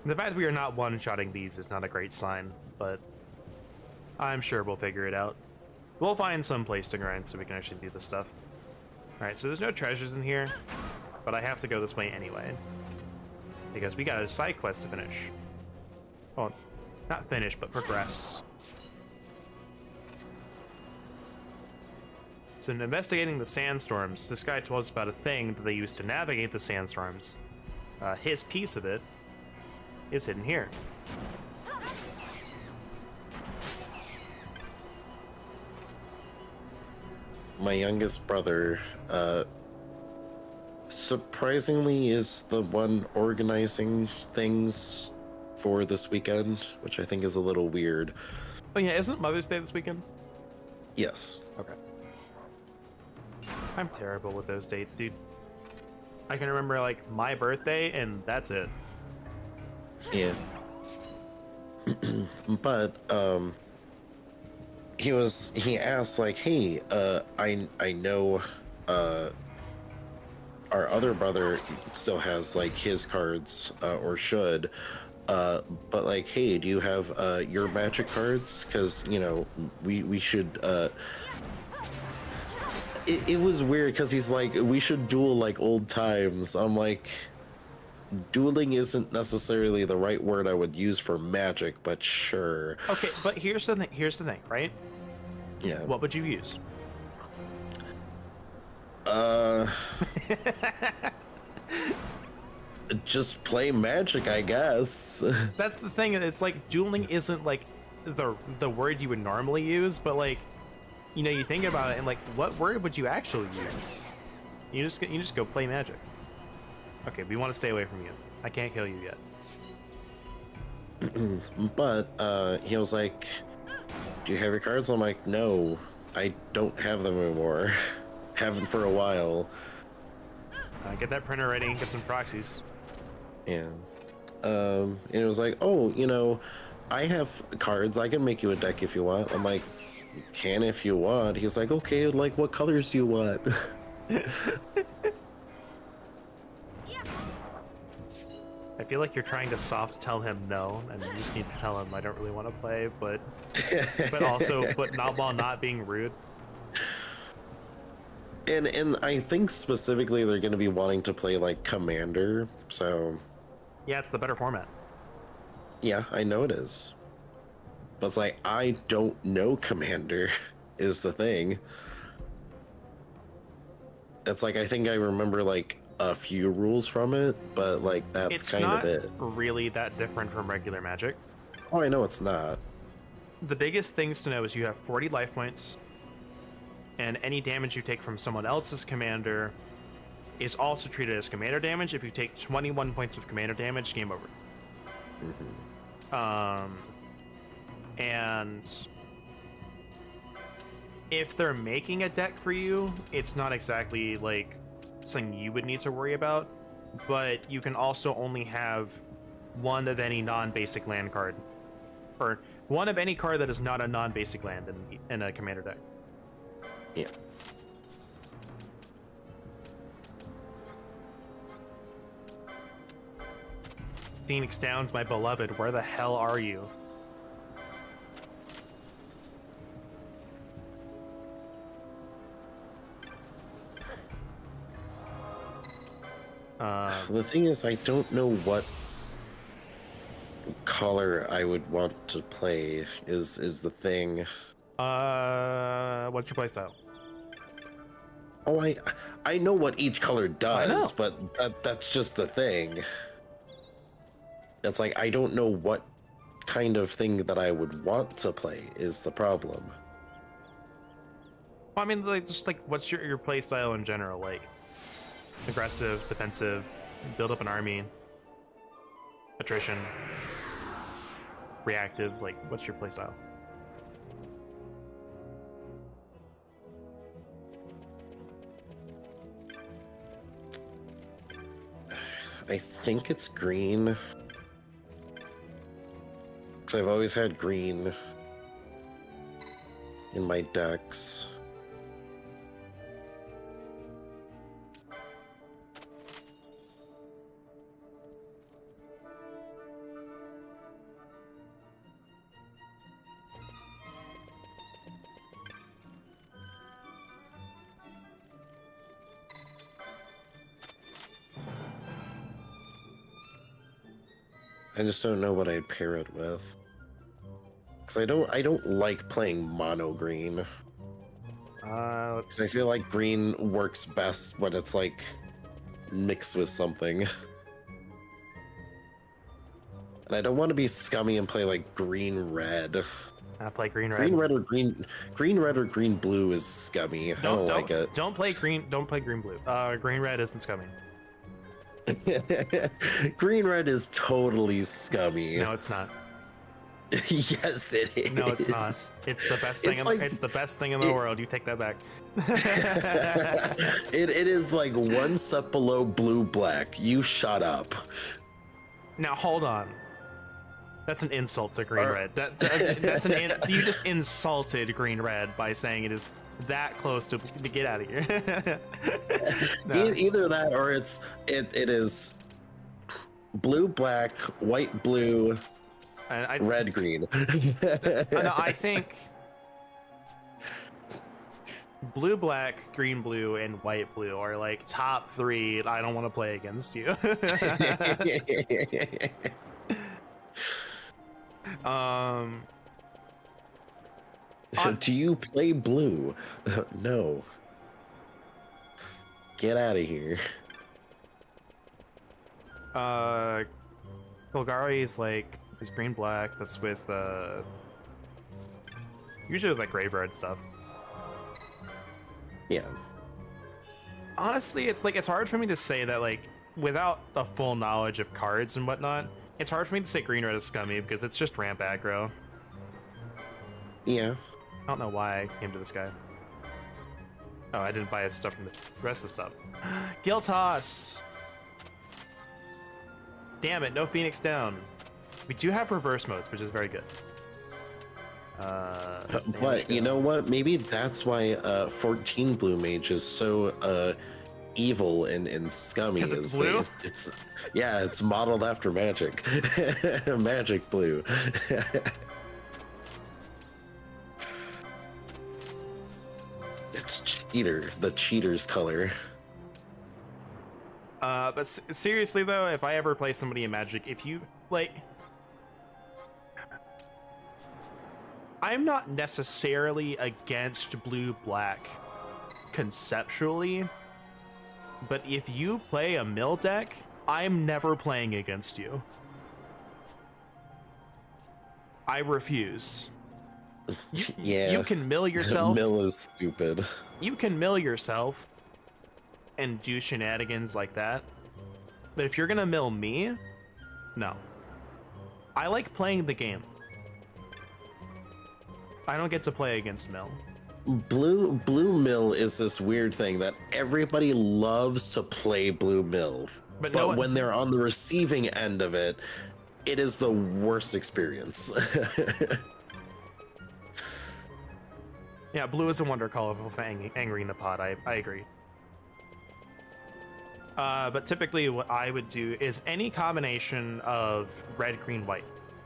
The fact that we are not one-shotting these is not a great sign, but I'm sure we'll figure it out. We'll find some place to grind so we can actually do this stuff. Alright, so there's no treasures in here, but I have to go this way anyway, because we got a side quest to finish. Well, not finish, but progress. So in investigating the sandstorms, this guy told us about a thing that they use to navigate the sandstorms. His piece of it is hidden here. My youngest brother, surprisingly, is the one organizing things for this weekend, which I think is a little weird. Oh yeah, isn't Mother's Day this weekend? Yes. Okay. I'm terrible with those dates, dude. I can remember, like, my birthday, and that's it. Yeah. But, he asked, like, hey, I know, our other brother still has, like, his cards, or should, but, like, hey, do you have, your magic cards? Because, you know, we should, it was weird because he's like, we should duel like old times. I'm like, dueling isn't necessarily the right word I would use for magic, but sure. Okay, but here's the thing. Here's the thing, right? Yeah. What would you use? Just play magic, I guess. That's the thing. It's like dueling isn't like the word you would normally use, but like, you know, you think about it and like, what word would you actually use? You just go play magic. Okay, we want to stay away from you. I can't kill you yet. But he was like, do you have your cards? I'm like, no, I don't have them anymore. Haven't for a while. Get that printer ready and get some proxies. Yeah. And it was like, oh, you know, I have cards. I can make you a deck if you want. I'm like, you can if you want. He's like, okay, like, what colors do you want? I feel like you're trying to soft tell him no, and you just need to tell him I don't really want to play, but not while not being rude. And I think specifically they're going to be wanting to play like Commander, so yeah, it's the better format. Yeah, I know it is. But it's like, I don't know Commander is the thing. It's like, I think I remember like a few rules from it, but like that's kind of it. It's not really that different from regular Magic. Oh, I know it's not. The biggest things to know is you have 40 life points, and any damage you take from someone else's commander is also treated as commander damage. If you take 21 points of commander damage, game over. And if they're making a deck for you, it's not exactly like something you would need to worry about, but you can also only have one of any non-basic land card, or one of any card that is not a non-basic land in a commander deck. Yeah. Phoenix Downs, my beloved, where the hell are you? The thing is, I don't know what color I would want to play is the thing. What's your playstyle? Oh, I know what each color does, but that's just the thing. It's like, I don't know what kind of thing that I would want to play is the problem. Well, I mean, like, just like, what's your playstyle in general? Like, aggressive, defensive, build up an army, attrition, reactive. Like, what's your playstyle? I think it's green. Because I've always had green in my decks. I just don't know what I'd pair it with. Because I don't like playing mono green. I feel like green works best when it's like mixed with something. And I don't want to be scummy and play like green red. I play green red. Green red or green red or green blue is scummy. I don't like it. Don't play green blue. Green red isn't scummy. Green red is totally scummy. No, it's not. Yes, it is. No, it's not. It's the best thing. It's the best thing in the world. You take that back. It is like one step below blue black. You shut up. Now hold on. That's an insult to green red. That's you just insulted green red by saying it is that close to get out of here. No. Either that or it is blue black, white blue, and red green. No, I think blue black, green blue, and white blue are like top three. I don't want to play against you. um Do you play blue? No. Get out of here. Golgari is like is green black. That's with usually with like graveyard stuff. Yeah. Honestly, it's like it's hard for me to say that like without a full knowledge of cards and whatnot. It's hard for me to say green red is scummy because it's just ramp aggro. Yeah. I don't know why I came to this guy. Oh, I didn't buy his stuff from the rest of the stuff. Gil toss. Damn it, no Phoenix down. We do have reverse modes, which is very good. But you know what? Maybe that's why 14 blue mage is so evil and scummy. 'Cause it's blue? It's modeled after magic. Magic blue. It's cheater, the cheater's color. But seriously though, if I ever play somebody in Magic, if you like, I'm not necessarily against blue-black conceptually, but if you play a mill deck, I'm never playing against you. I refuse. Yeah. You can mill yourself. Mill is stupid. You can mill yourself and do shenanigans like that. But if you're gonna mill me, no. I like playing the game. I don't get to play against mill. Blue mill is this weird thing that everybody loves to play blue mill. But When they're on the receiving end of it, it is the worst experience. Yeah, blue is a wonder call of angry in the pot. I agree. But typically what I would do is any combination of red, green, white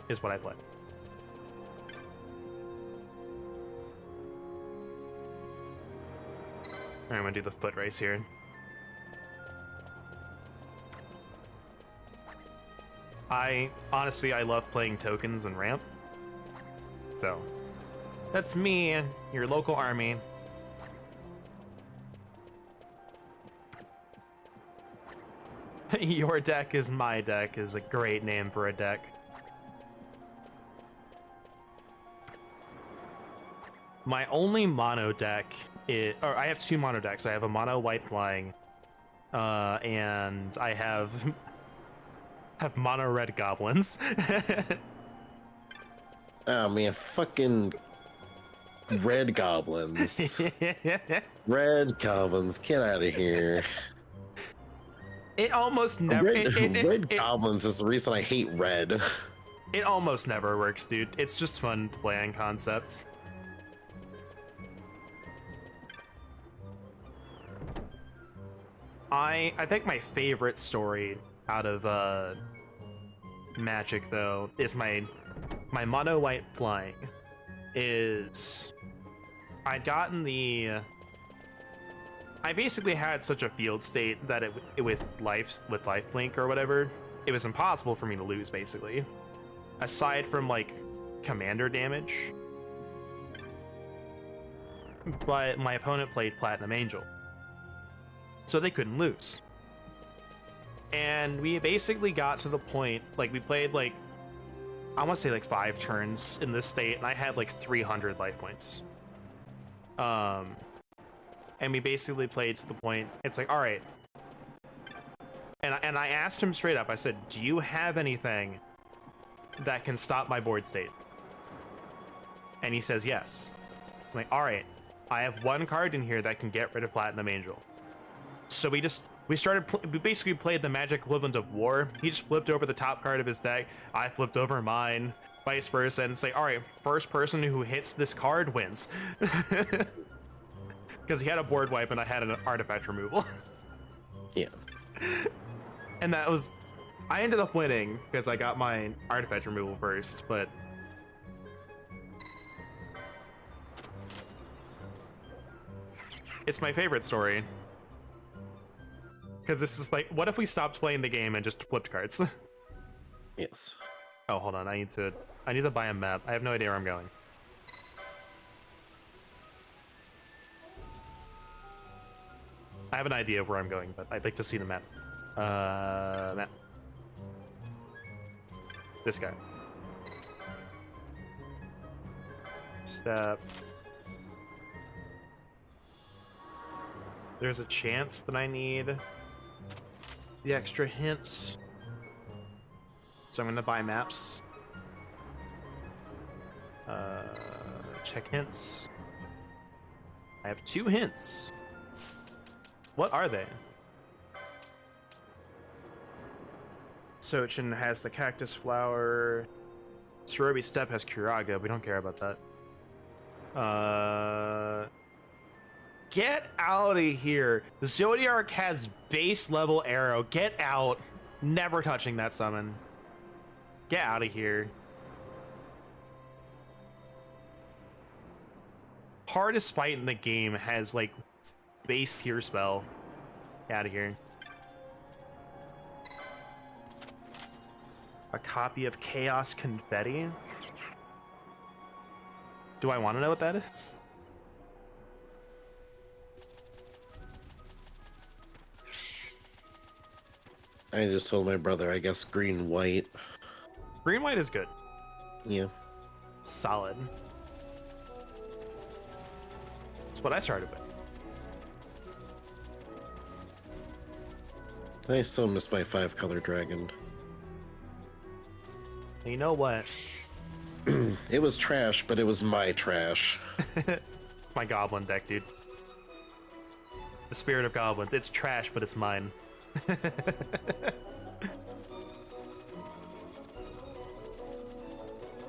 is what I play. I'm gonna do the foot race here. Honestly, I love playing tokens and ramp. So, that's me, your local army. Your deck is my deck is a great name for a deck. My only mono deck is, or I have two mono decks. I have a mono white flying, and I have mono red goblins. Oh man, fucking red goblins. Red goblins, get out of here. It almost never. Red goblins is the reason I hate red. It almost never works, dude. It's just fun playing concepts. I think my favorite story out of Magic though is my mono white flying. Is I'd gotten the. I basically had such a field state that it with lifelink or whatever, it was impossible for me to lose basically. Aside from like commander damage. But my opponent played Platinum Angel. So they couldn't lose. And we basically got to the point, like we played like, I want to say like 5 turns in this state, and I had like 300 life points. And we basically played to the point, it's like, all right. And I asked him straight up, I said, do you have anything that can stop my board state? And he says, yes. I'm like, all right, I have one card in here that can get rid of Platinum Angel. So we basically played the Magic equivalent of war. He just flipped over the top card of his deck. I flipped over mine, vice versa, and say, all right, first person who hits this card wins. Because he had a board wipe and I had an artifact removal. Yeah. And that was, I ended up winning because I got my artifact removal first, but It's my favorite story. Because this is like, what if we stopped playing the game and just flipped cards? Yes. Oh, hold on. I need to buy a map. I have no idea where I'm going. I have an idea of where I'm going, but I'd like to see the map. Map. This guy. Step. There's a chance that I need the extra hints. So I'm gonna buy maps. Check hints. I have 2 hints. What are they? Sochin has the cactus flower. Cerobi Steppe has Curaga. We don't care about that. Get out of here. Zodiark has base level arrow. Get out. Never touching that summon. Get out of here. Hardest fight in the game has like base tier spell. Get out of here. A copy of Chaos Confetti. Do I want to know what that is? I just told my brother, I guess green white. Green white is good. Yeah. Solid. That's what I started with. I still miss my 5-color dragon. And you know what? It was trash, but it was my trash. It's my goblin deck, dude. The spirit of goblins. It's trash, but it's mine.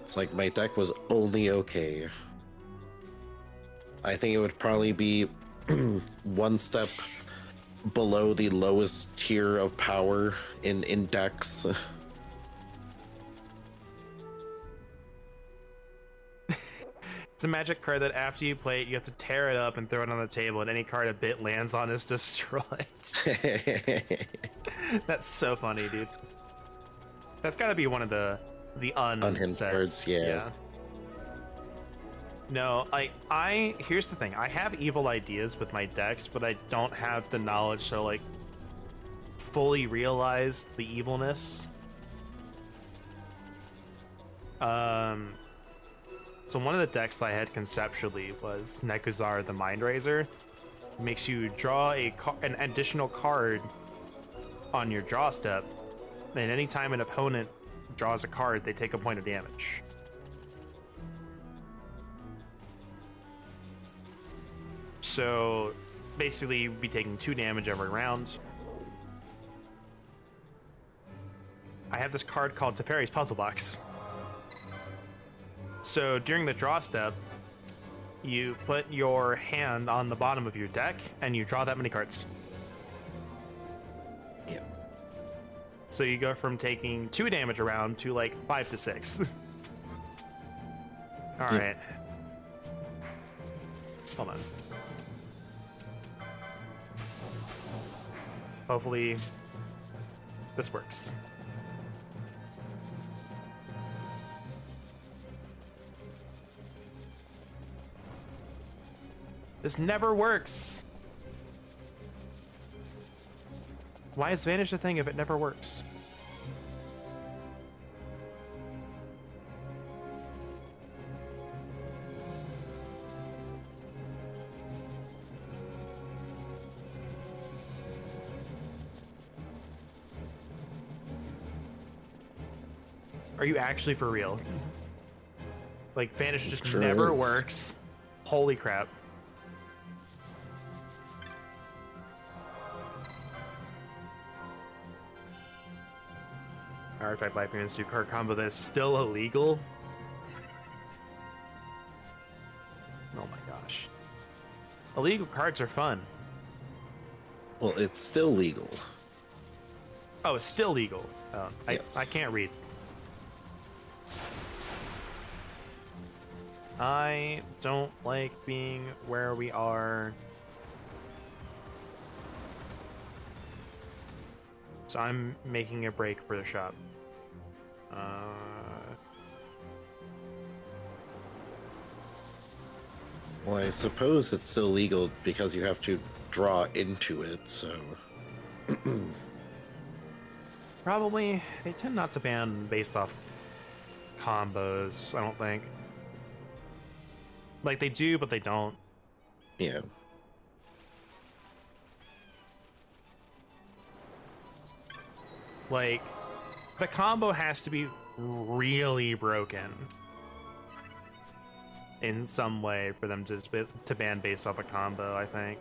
It's like my deck was only okay. I think it would probably be one step below the lowest tier of power in decks. It's a magic card that after you play it, you have to tear it up and throw it on the table, and any card a bit lands on is destroyed. That's so funny, dude. That's got to be one of the unhinged sets. cards, yeah. No, here's the thing. I have evil ideas with my decks, but I don't have the knowledge to like fully realize the evilness. So one of the decks I had conceptually was Nekuzar the Mindraiser. It makes you draw an additional card on your draw step, and anytime an opponent draws a card, they take a point of damage. So basically, you'd be taking 2 damage every round. I have this card called Teferi's Puzzle Box. So during the draw step, you put your hand on the bottom of your deck and you draw that many cards. Yeah. So you go from taking 2 damage a round to like 5 to 6. All right. Hold on. Hopefully this works. This never works. Why is Vanish a thing if it never works? Are you actually for real? Like, Vanish just Sure never is. works. Holy crap. Artifact Life Gains do card combo that is still illegal? Oh my gosh. Illegal cards are fun. Well, it's still legal. Oh, it's still legal. Oh, Yes. I can't read. I don't like being where we are. So I'm making a break for the shop. Well, I suppose it's still legal because you have to draw into it, so... Probably. They tend not to ban based off combos, I don't think. Like, they do, but they don't. Yeah. Like, the combo has to be really broken in some way for them to ban based off a combo, I think.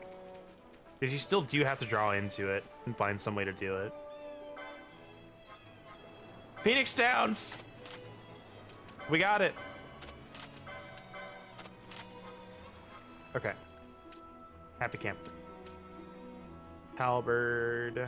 Because you still do have to draw into it and find some way to do it. Phoenix Downs! We got it! Okay. Happy camp. Halberd.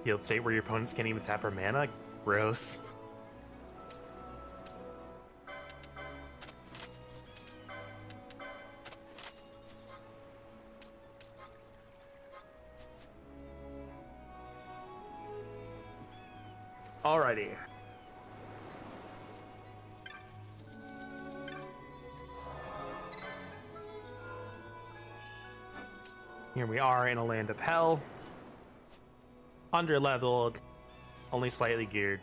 Field state where your opponents can't even tap for mana? Gross. Alrighty. Here we are in a land of hell. Under-leveled, only slightly geared.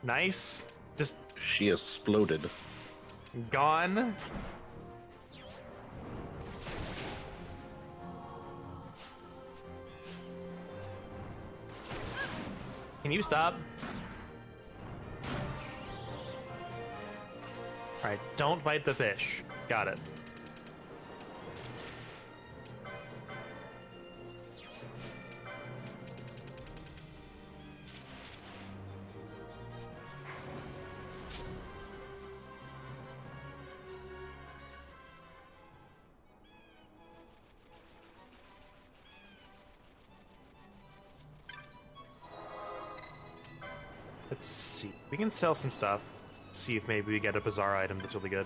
Nice. Just She exploded. gone. Can you stop? Alright, don't fight the fish. Got it. Let's see. We can sell some stuff. See if maybe we get a bizarre item that's really good.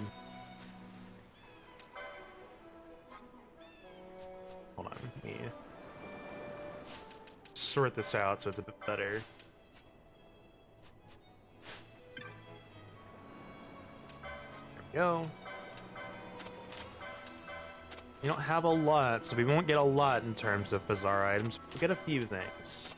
Hold on. Let me sort this out so it's a bit better. There we go. We don't have a lot, so we won't get a lot in terms of bizarre items. We'll get a few things.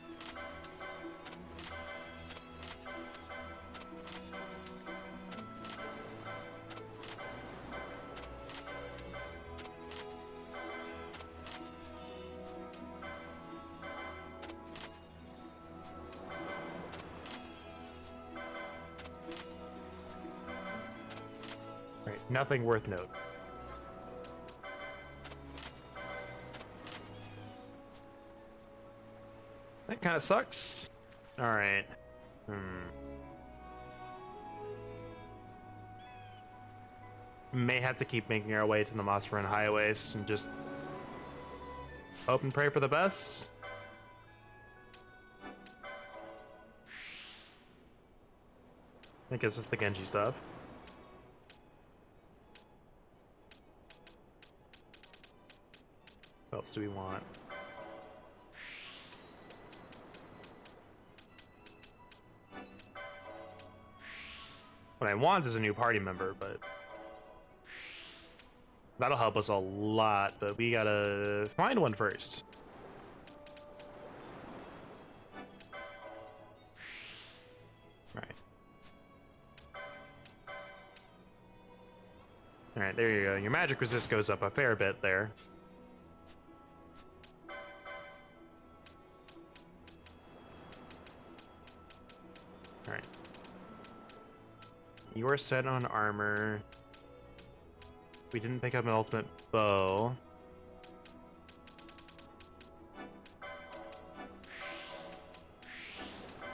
Nothing worth note. That kind of sucks. All right. May have to keep making our way to the Mossfern highways and just hope and pray for the best. I guess it's the Genji stuff. What else do we want? What I want is a new party member, but that'll help us a lot, but we gotta find one first. Alright, there you go. Your magic resist goes up a fair bit there. Alright. You are set on armor. We didn't pick up an ultimate bow.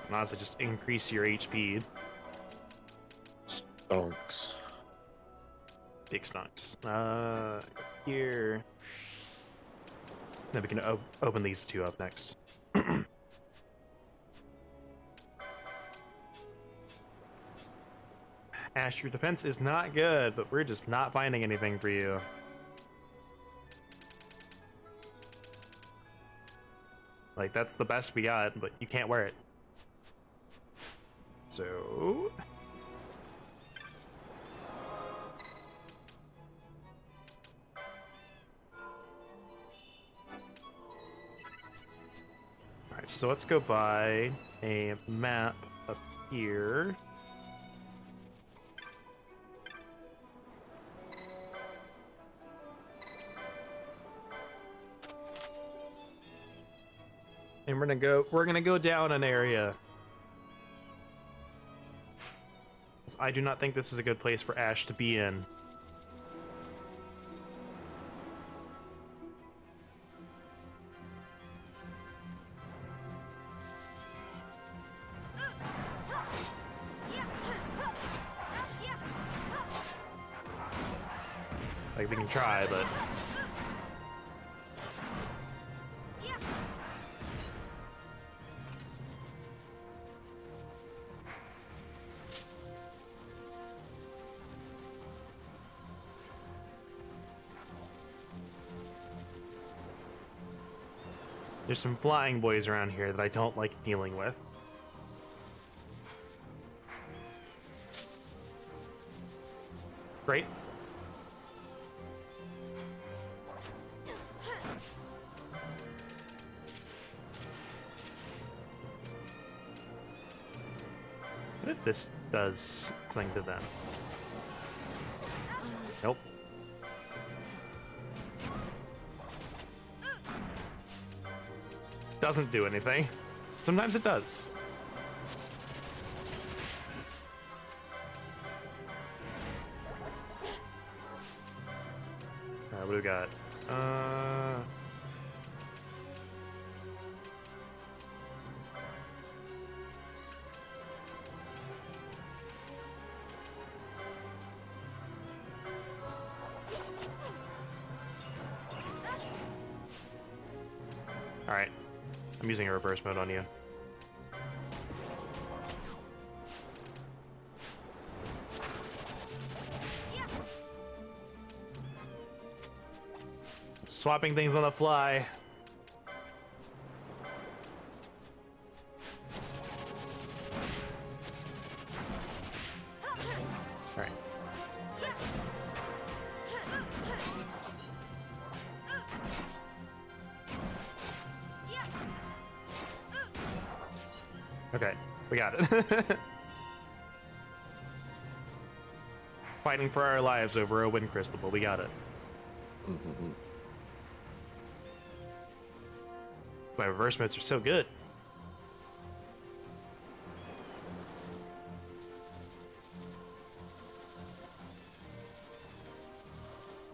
And honestly, just increase your HP. Stonks. Big stonks. Here. Then we can open these two up next. Ash, your defense is not good, but we're just not finding anything for you. Like, that's the best we got, but you can't wear it. So... Alright, so let's go buy a map up here. And we're gonna go down an area. I do not think this is a good place for Ash to be in. Like, we can try, but... There's some flying boys around here that I don't like dealing with. Great. What if this does something to them? Nope. Doesn't do anything. Sometimes it does. Alright, what do we got? Alright. I'm using a reverse mode on you. Swapping things on the fly. Alright. Okay, we got it. Fighting for our lives over a wind crystal, but we got it. My reverse modes are so good.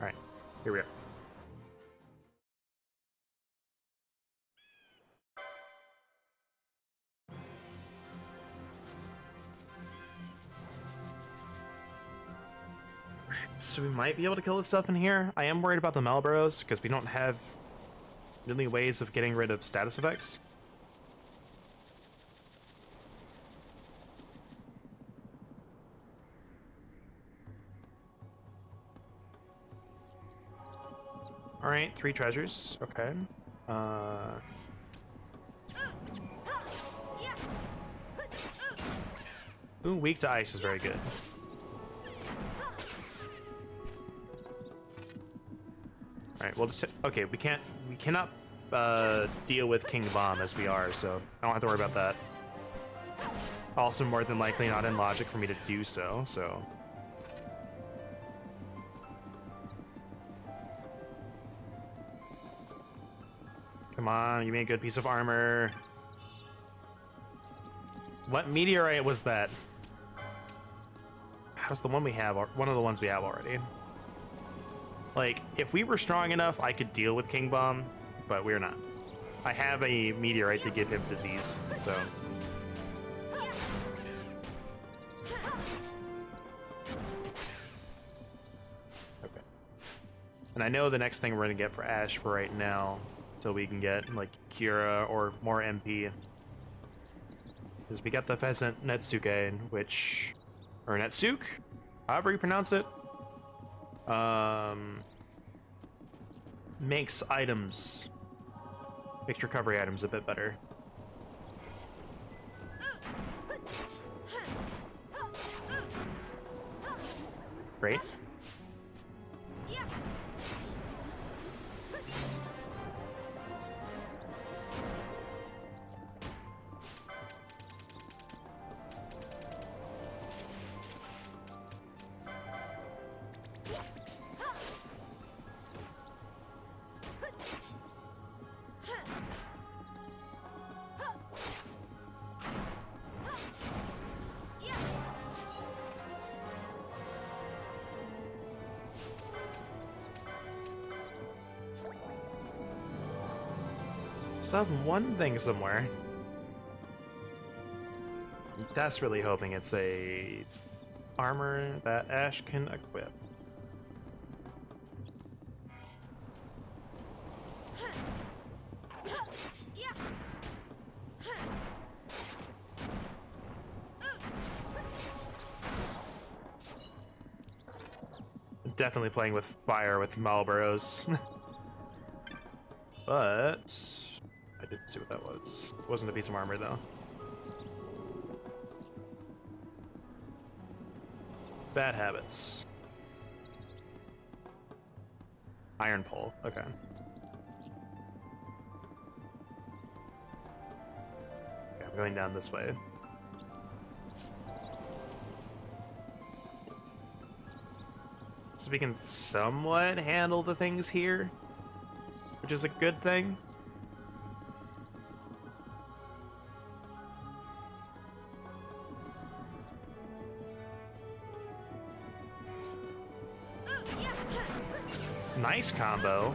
Alright, here we are. So we might be able to kill this stuff in here. I am worried about the Malboros because we don't have really ways of getting rid of status effects. All right, 3 treasures. Okay. Ooh, weak to ice is very good. Alright, we'll just... Okay, we cannot deal with King Bomb as we are, so I don't have to worry about that. Also, more than likely not in logic for me to do so, so... Come on, give me a good piece of armor. What meteorite was that? How's the one we have? One of the ones we have already. Like, if we were strong enough, I could deal with King Bomb, but we're not. I have a meteorite to give him disease, so. Okay. And I know the next thing we're gonna get for Ash for right now, till we can get like Kira or more MP, is we got the Pheasant Netsuke, which, or Netsuke, however you pronounce it, makes items, makes recovery items a bit better. Great. Still have one thing somewhere. Desperately hoping it's a armor that Ash can equip. Definitely playing with fire with Marlboros. But I didn't see what that was. It wasn't a piece of armor though. Bad habits. Iron pole, okay. Okay, I'm going down this way. So we can somewhat handle the things here, which is a good thing. Nice combo.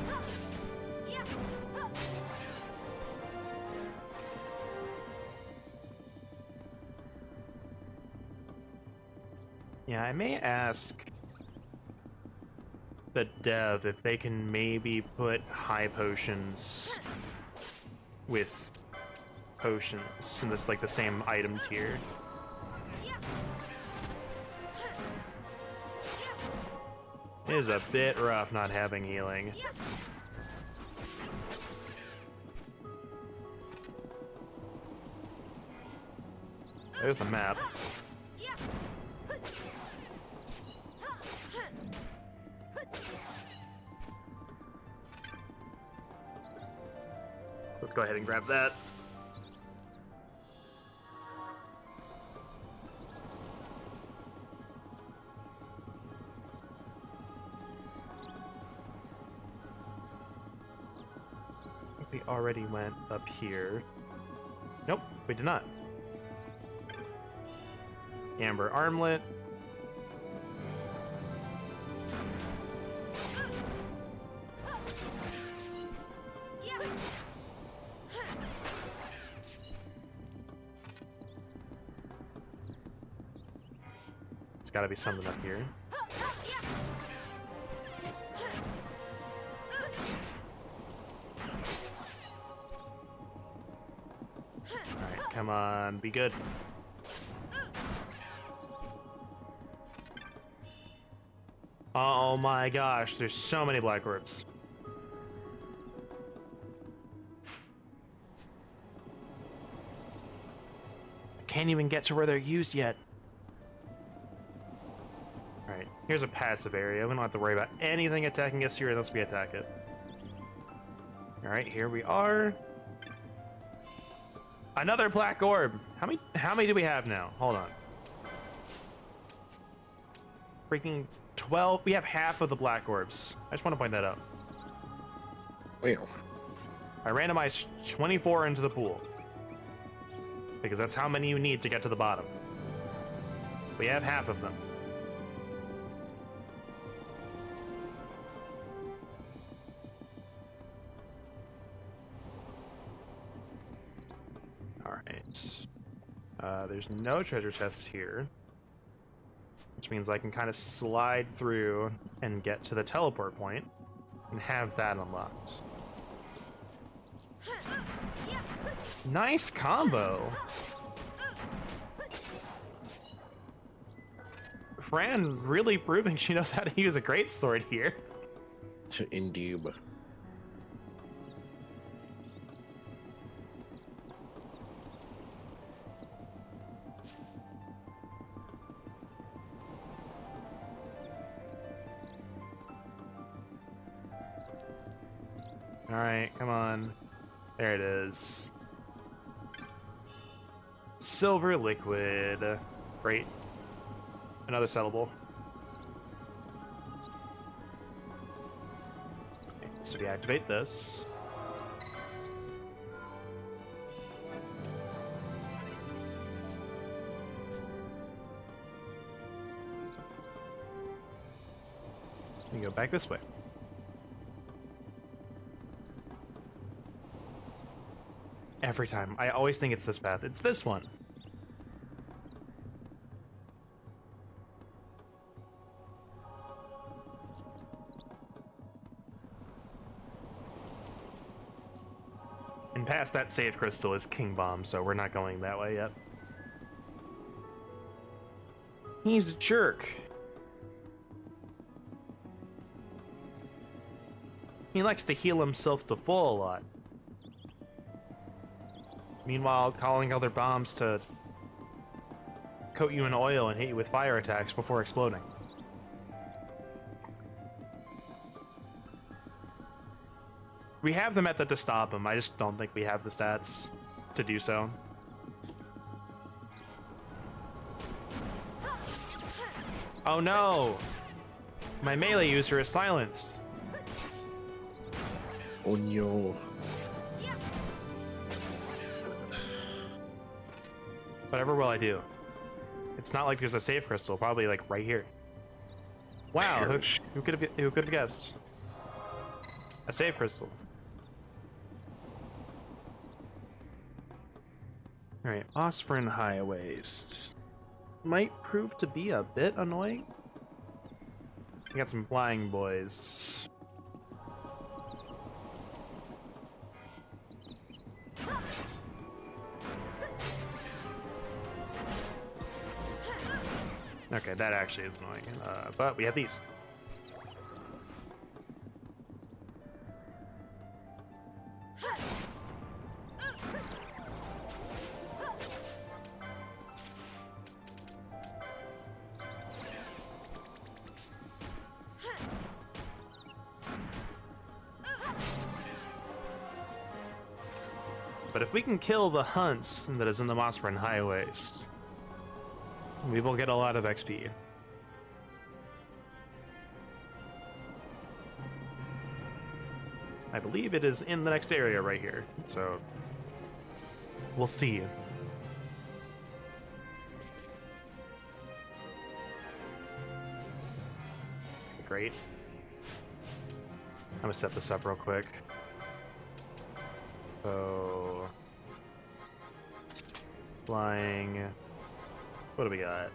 Yeah, I may ask the dev if they can maybe put high potions with potions in this, like, the same item tier. It is a bit rough not having healing. There's the map. Let's go ahead and grab that. We already went up here. Nope, we did not. Amber armlet. There's gotta be something up here. Alright, come on, be good. Oh my gosh, there's so many Black Orbs. I can't even get to where they're used yet. Alright, here's a passive area. We don't have to worry about anything attacking us here unless we attack it. Alright, here we are. Another Black Orb! How many do we have now? Hold on. Freaking 12. We have half of the Black Orbs. I just want to point that out. Well. I randomized 24 into the pool. Because that's how many you need to get to the bottom. We have half of them. Alright. There's no treasure chests here. Which means I can kind of slide through and get to the teleport point and have that unlocked. Nice combo! Fran really proving she knows how to use a greatsword here. Indeed. Alright, come on. There it is. Silver liquid. Great. Another sellable. Okay, so deactivate this. And go back this way. Every time. I always think it's this path. It's this one. And past that save crystal is King Bomb, so we're not going that way yet. He's a jerk. He likes to heal himself to full a lot. Meanwhile, calling other bombs to coat you in oil and hit you with fire attacks before exploding. We have the method to stop him, I just don't think we have the stats to do so. Oh no! My melee user is silenced. Oh no. Whatever will I do? It's not like there's a save crystal, probably like right here. Wow, who could have guessed? A save crystal. Alright, Phosphorine High Waste. Might prove to be a bit annoying. We got some flying boys. Okay, that actually is annoying, but we have these. But if we can kill the hunts that is in the Phosphorine High Waste, we will get a lot of XP. I believe it is in the next area right here, so we'll see. Great. I'm gonna set this up real quick. So, flying. What do we got?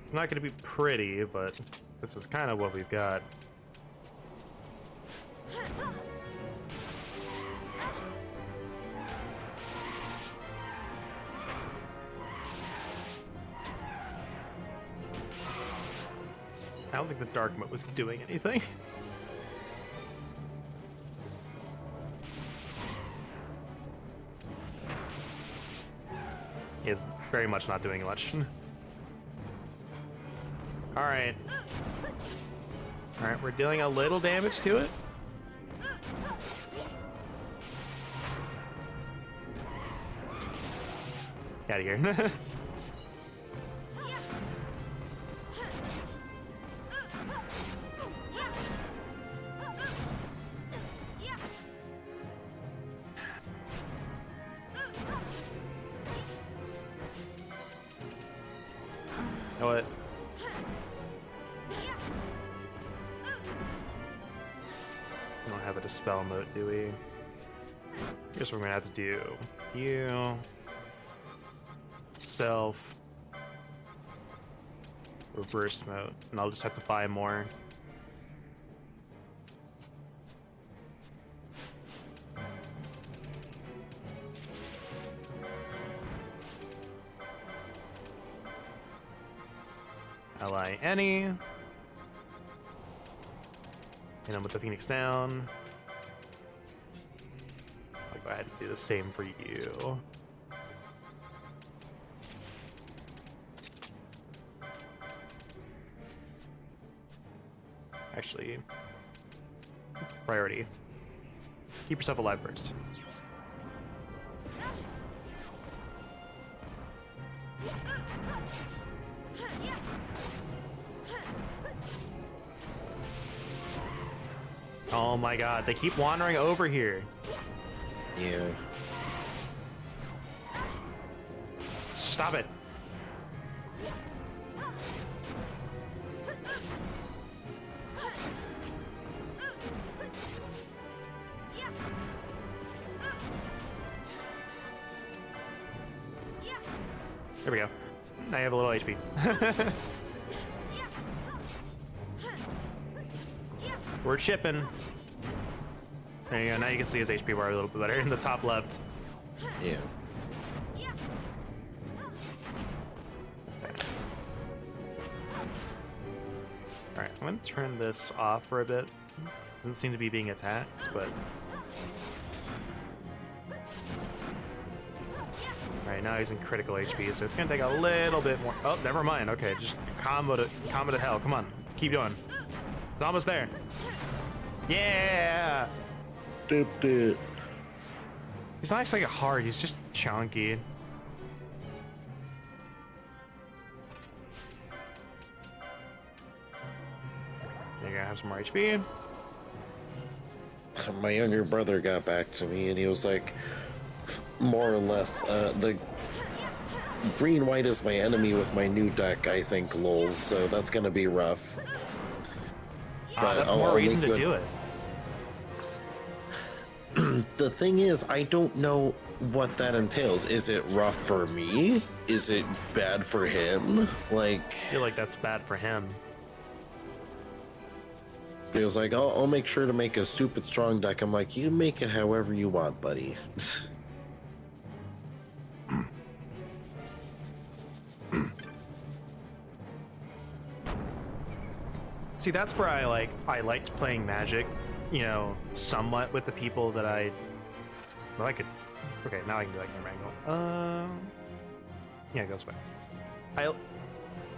It's not going to be pretty, but this is kind of what we've got. I don't think the dark mode was doing anything. He is very much not doing much. Alright. Alright, we're dealing a little damage to it. Get out of here. You know what? We don't have a dispel mode, do we? Here's what we're gonna have to do. You. Self. Reverse mode. And I'll just have to buy more. Ally any. And I'm with the Phoenix down. I'll go ahead and do the same for you. Actually, priority. Keep yourself alive first. Oh my god, they keep wandering over here. Yeah. Stop it. There we go. Now you have a little HP. We're chipping. There you go. Now you can see his HP bar a little bit better in the top left. Yeah. Alright, I'm going to turn this off for a bit. Doesn't seem to be being attacked, but... Alright, now he's in critical HP, so it's going to take a little bit more... Oh, never mind. Okay, just combo to hell. Come on. Keep going. It's almost there. Yeah! Dipped it. He's not actually hard, he's just chunky. There you go, have some more HP. My younger brother got back to me and he was like, more or less, the green-white is my enemy with my new deck, I think, lol, so that's gonna be rough. That's more reason to do it. The thing is, I don't know what that entails. Is it rough for me? Is it bad for him? Like, I feel like that's bad for him. he was like, I'll make sure to make a stupid strong deck. I'm like, you make it however you want, buddy. See, that's where I liked playing Magic, you know, somewhat with the people that well, I could, okay, now I can do like a wrangle. Yeah, it goes away.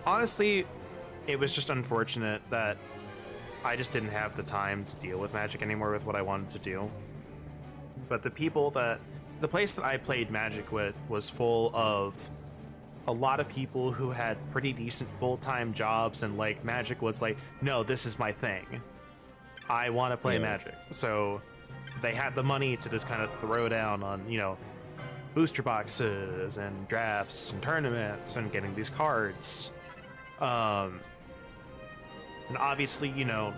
Honestly, it was just unfortunate that I just didn't have the time to deal with Magic anymore with what I wanted to do. But the place that I played Magic with was full of a lot of people who had pretty decent full-time jobs, and like Magic was like, no, this is my thing. I want to play Magic. So they had the money to just kind of throw down on, you know, booster boxes and drafts and tournaments and getting these cards. And obviously, you know,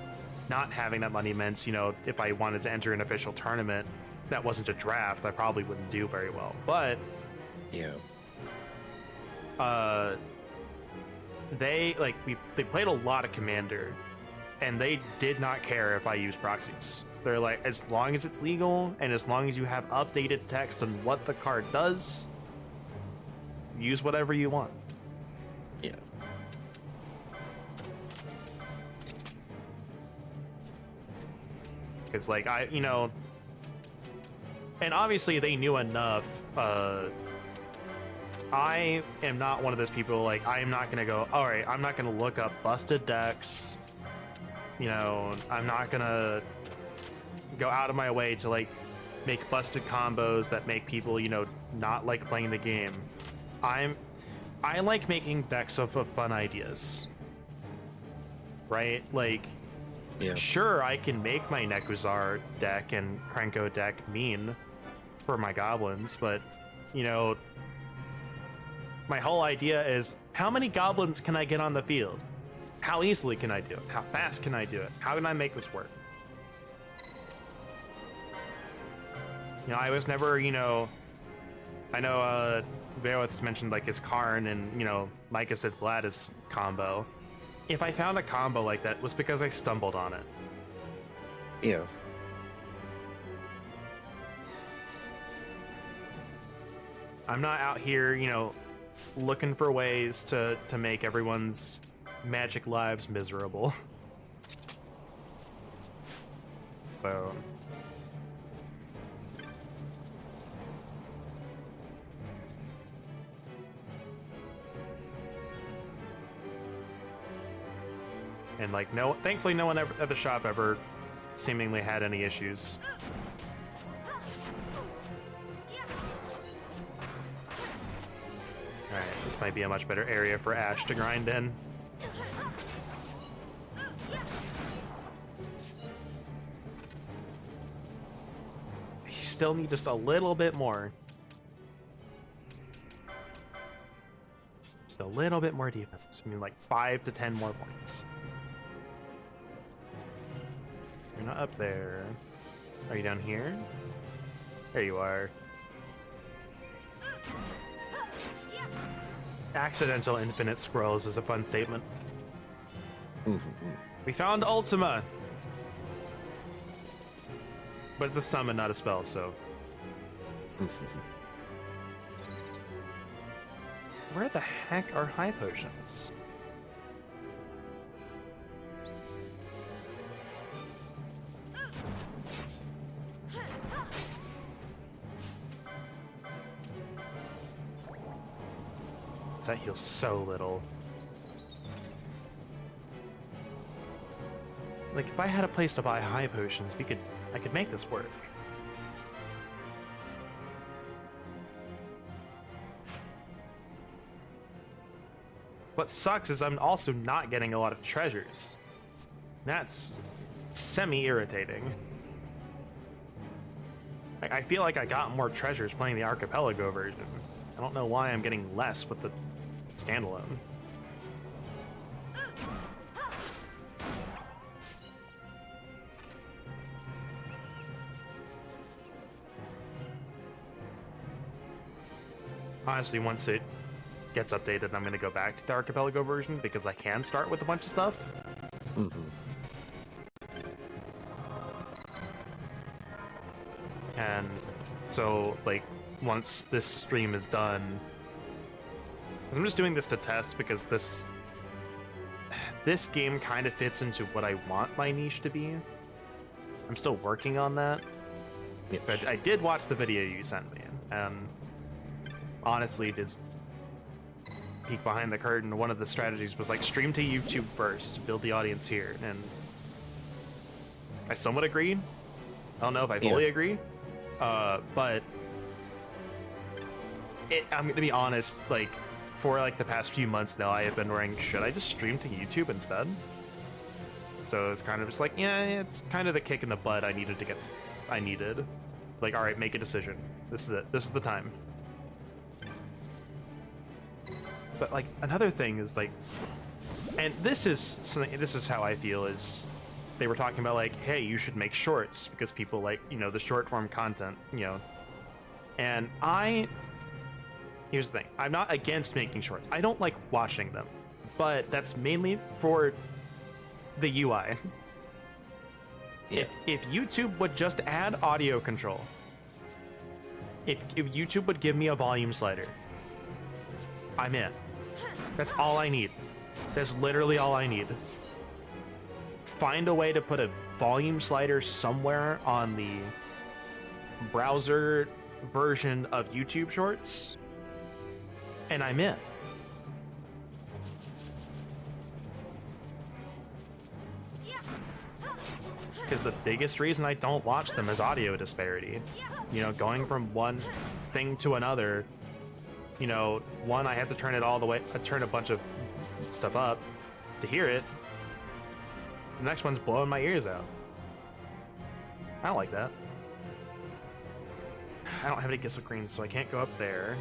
not having that money meant, you know, if I wanted to enter an official tournament that wasn't a draft, I probably wouldn't do very well. But yeah. They played a lot of Commander, and they did not care if I used proxies. They're like, as long as it's legal and as long as you have updated text on what the card does, use whatever you want. Yeah. Because like you know, and obviously they knew enough. I am not one of those people, like, I am not going to go, all right, I'm not going to look up busted decks. You know, I'm not going to go out of my way to, like, make busted combos that make people, you know, not like playing the game. I like making decks of fun ideas, right? Like, Yeah. sure, I can make my Nekuzar deck and Krenko deck mean for my goblins, but, you know, my whole idea is, how many goblins can I get on the field? How easily can I do it? How fast can I do it? How can I make this work? You know, I was never, you know, I know Veoth mentioned like his Karn and, you know, Micah said Vlad's combo. If I found a combo like that, it was because I stumbled on it. Yeah. I'm not out here, you know, looking for ways to make everyone's Magic lives miserable. So... And like, no, thankfully no one ever, at the shop ever seemingly had any issues. Alright, this might be a much better area for Ash to grind in. You still need just a little bit more. Just a little bit more defense. I mean, like 5 to 10 more points. You're not up there. Are you down here? There you are. Accidental infinite scrolls is a fun statement. We found Ultima! But it's a summon, not a spell, so... Where the heck are high potions? That heals so little. Like, if I had a place to buy high potions, I could make this work. What sucks is I'm also not getting a lot of treasures. That's semi-irritating. I feel like I got more treasures playing the Archipelago version. I don't know why I'm getting less with the standalone. Honestly, once it gets updated, I'm going to go back to the Archipelago version because I can start with a bunch of stuff. And so, like, once this stream is done, I'm just doing this to test because this game kind of fits into what I want my niche to be. I'm still working on that. Yes. But I did watch the video you sent me, and honestly, just peek behind the curtain, one of the strategies was like stream to YouTube first, build the audience here, and I somewhat agree. I don't know if I fully agree, but I'm gonna be honest, like, for like the past few months now, I have been worrying, should I just stream to YouTube instead? So it's kind of just like, yeah, it's kind of the kick in the butt I needed. Like, all right, make a decision. This is it. This is the time. But like, another thing is like, and this is something, this is how I feel, is they were talking about like, hey, you should make shorts because people like, you know, the short form content, you know. And here's the thing, I'm not against making shorts. I don't like watching them, but that's mainly for the UI. Yeah. If YouTube would just add audio control, if YouTube would give me a volume slider, I'm in. That's all I need. That's literally all I need. Find a way to put a volume slider somewhere on the browser version of YouTube Shorts, and I'm in. Because the biggest reason I don't watch them is audio disparity. You know, going from one thing to another, you know, one, I have to turn it all the way, turn a bunch of stuff up to hear it. The next one's blowing my ears out. I don't like that. I don't have any Gissel Greens, so I can't go up there.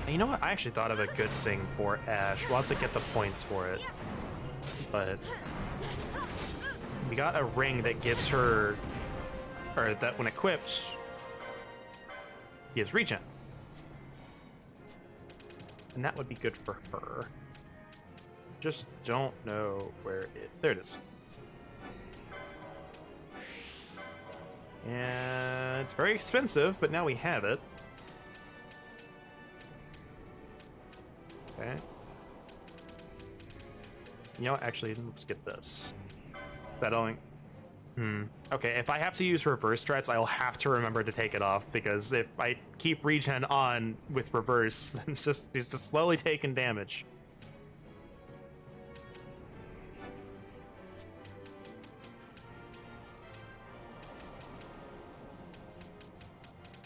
You know what? I actually thought of a good thing for Ash. We'll have to get the points for it. But we got a ring that gives her, or that when equipped, gives regen. And that would be good for her. Just don't know where it... There it is. And it's very expensive, but now we have it. Okay. You know what? Actually, let's get this. That only... Okay, if I have to use reverse strats, I'll have to remember to take it off, because if I keep regen on with reverse, it's just slowly taking damage.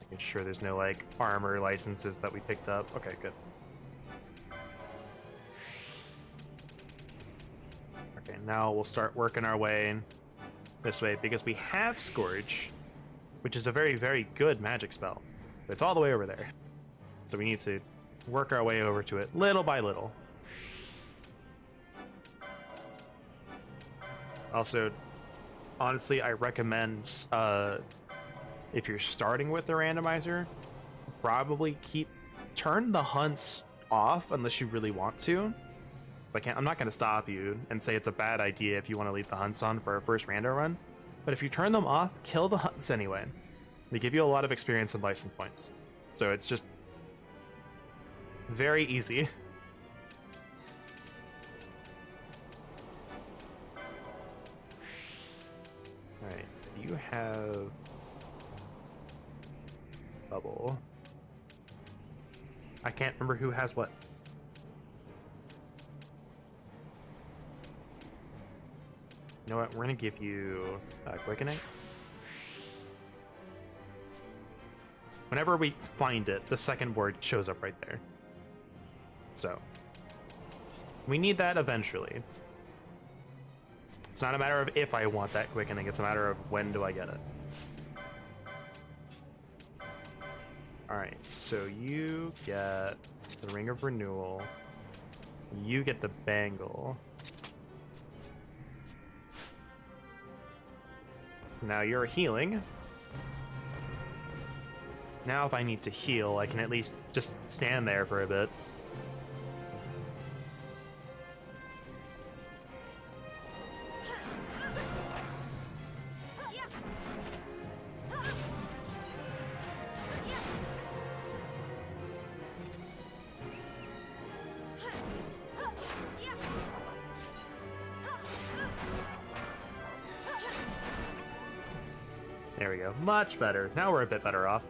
Making sure there's no, like, armor licenses that we picked up. Okay, good. Okay, now we'll start working our way this way, because we have Scourge, which is a very, very good magic spell. But it's all the way over there. So we need to work our way over to it little by little. Also, honestly, I recommend, if you're starting with the randomizer, probably turn the hunts off unless you really want to. I'm not going to stop you and say it's a bad idea if you want to leave the hunts on for a first rando run. But if you turn them off, kill the hunts anyway. They give you a lot of experience and license points. So it's just very easy. Alright, you have bubble. I can't remember who has what. You know what? We're gonna give you quickening. Whenever we find it, the second word shows up right there. So we need that eventually. It's not a matter of if I want that quickening, it's a matter of when do I get it. Alright, so you get the Ring of Renewal. You get the bangle. Now you're healing. Now if I need to heal, I can at least just stand there for a bit. There we go. Much better. Now we're a bit better off.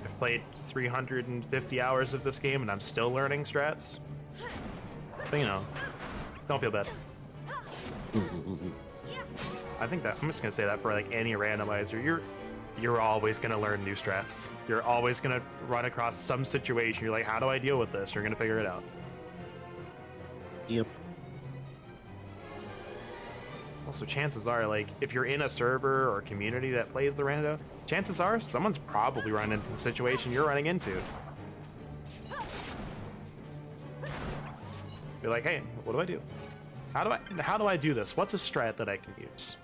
I've played 350 hours of this game and I'm still learning strats. But, you know, don't feel bad. I think that I'm just gonna say that for like any randomizer. You're always gonna learn new strats. You're always gonna run across some situation. You're like, how do I deal with this? You're gonna figure it out. Yep. Also, chances are, like, if you're in a server or community that plays the rando, chances are someone's probably run into the situation you're running into. You're like, hey, what do I do? How do I do this? What's a strat that I can use?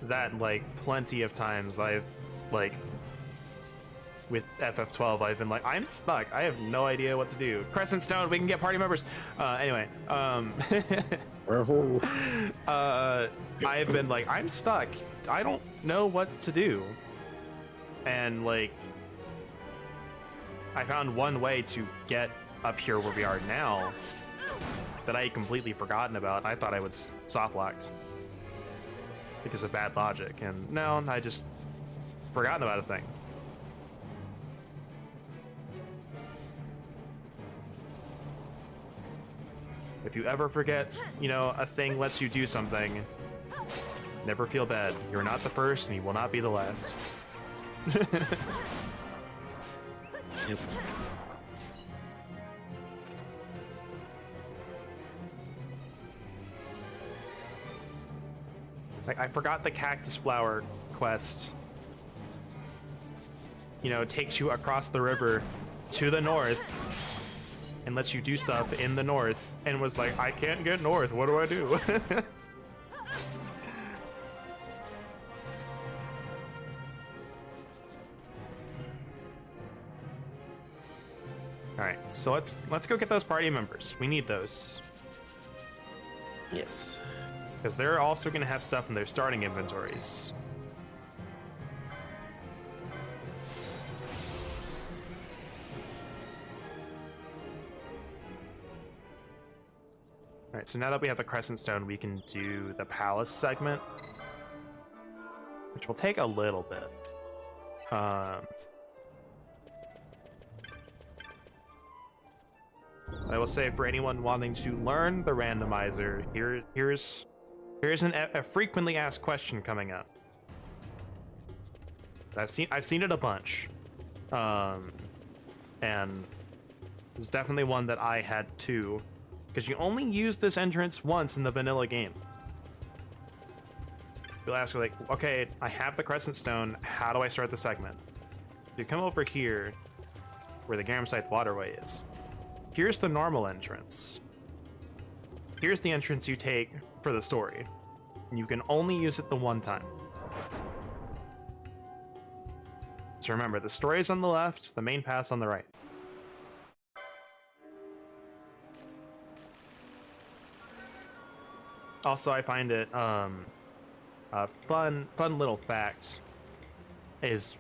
That, like, plenty of times I've, like, with FF12, I've been like, I'm stuck. I have no idea what to do. Crescent Stone, we can get party members. Anyway, I've been like, I'm stuck. I don't know what to do. And, like, I found one way to get up here where we are now, that I had completely forgotten about. I thought I was soft locked because of bad logic, and no, I just forgotten about a thing. If you ever forget, you know, a thing lets you do something, never feel bad. You're not the first, and you will not be the last. Yep. Like, I forgot the cactus flower quest. You know, it takes you across the river to the north and lets you do stuff in the north, and was like, I can't get north, what do I do? All right, so let's go get those party members. We need those Yes. because they're also going to have stuff in their starting inventories. All right, so now that we have the Crescent Stone, we can do the Palace segment, which will take a little bit. I will say, for anyone wanting to learn the randomizer, here's a frequently asked question coming up. I've seen it a bunch, and there's definitely one that I had too, because you only use this entrance once in the vanilla game. You'll ask, like, okay, I have the Crescent Stone, how do I start the segment? You come over here, where the Garamsite waterway is. Here's the normal entrance. Here's the entrance you take for the story. And you can only use it the one time. So remember, the story is on the left, the main path's on the right. Also, I find it a fun little fact is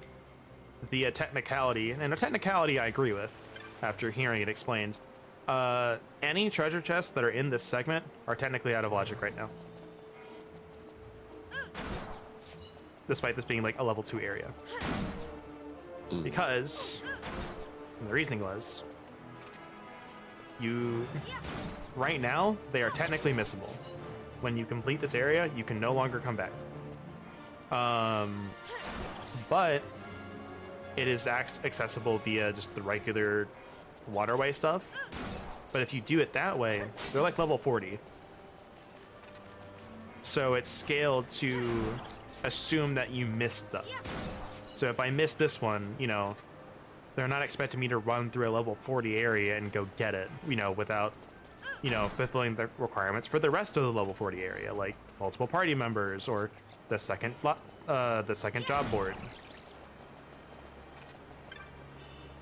the technicality, and a technicality I agree with after hearing it explained. Any treasure chests that are in this segment are technically out of logic right now, despite this being like a level 2 area. Because, and the reasoning was, right now, they are technically missable. When you complete this area, you can no longer come back. But it is accessible via just the regular waterway stuff. But if you do it that way, they're like level 40. So it's scaled to assume that you missed stuff. So if I miss this one, you know, they're not expecting me to run through a level 40 area and go get it, you know, without, you know, fulfilling the requirements for the rest of the level 40 area, like multiple party members or the second job board.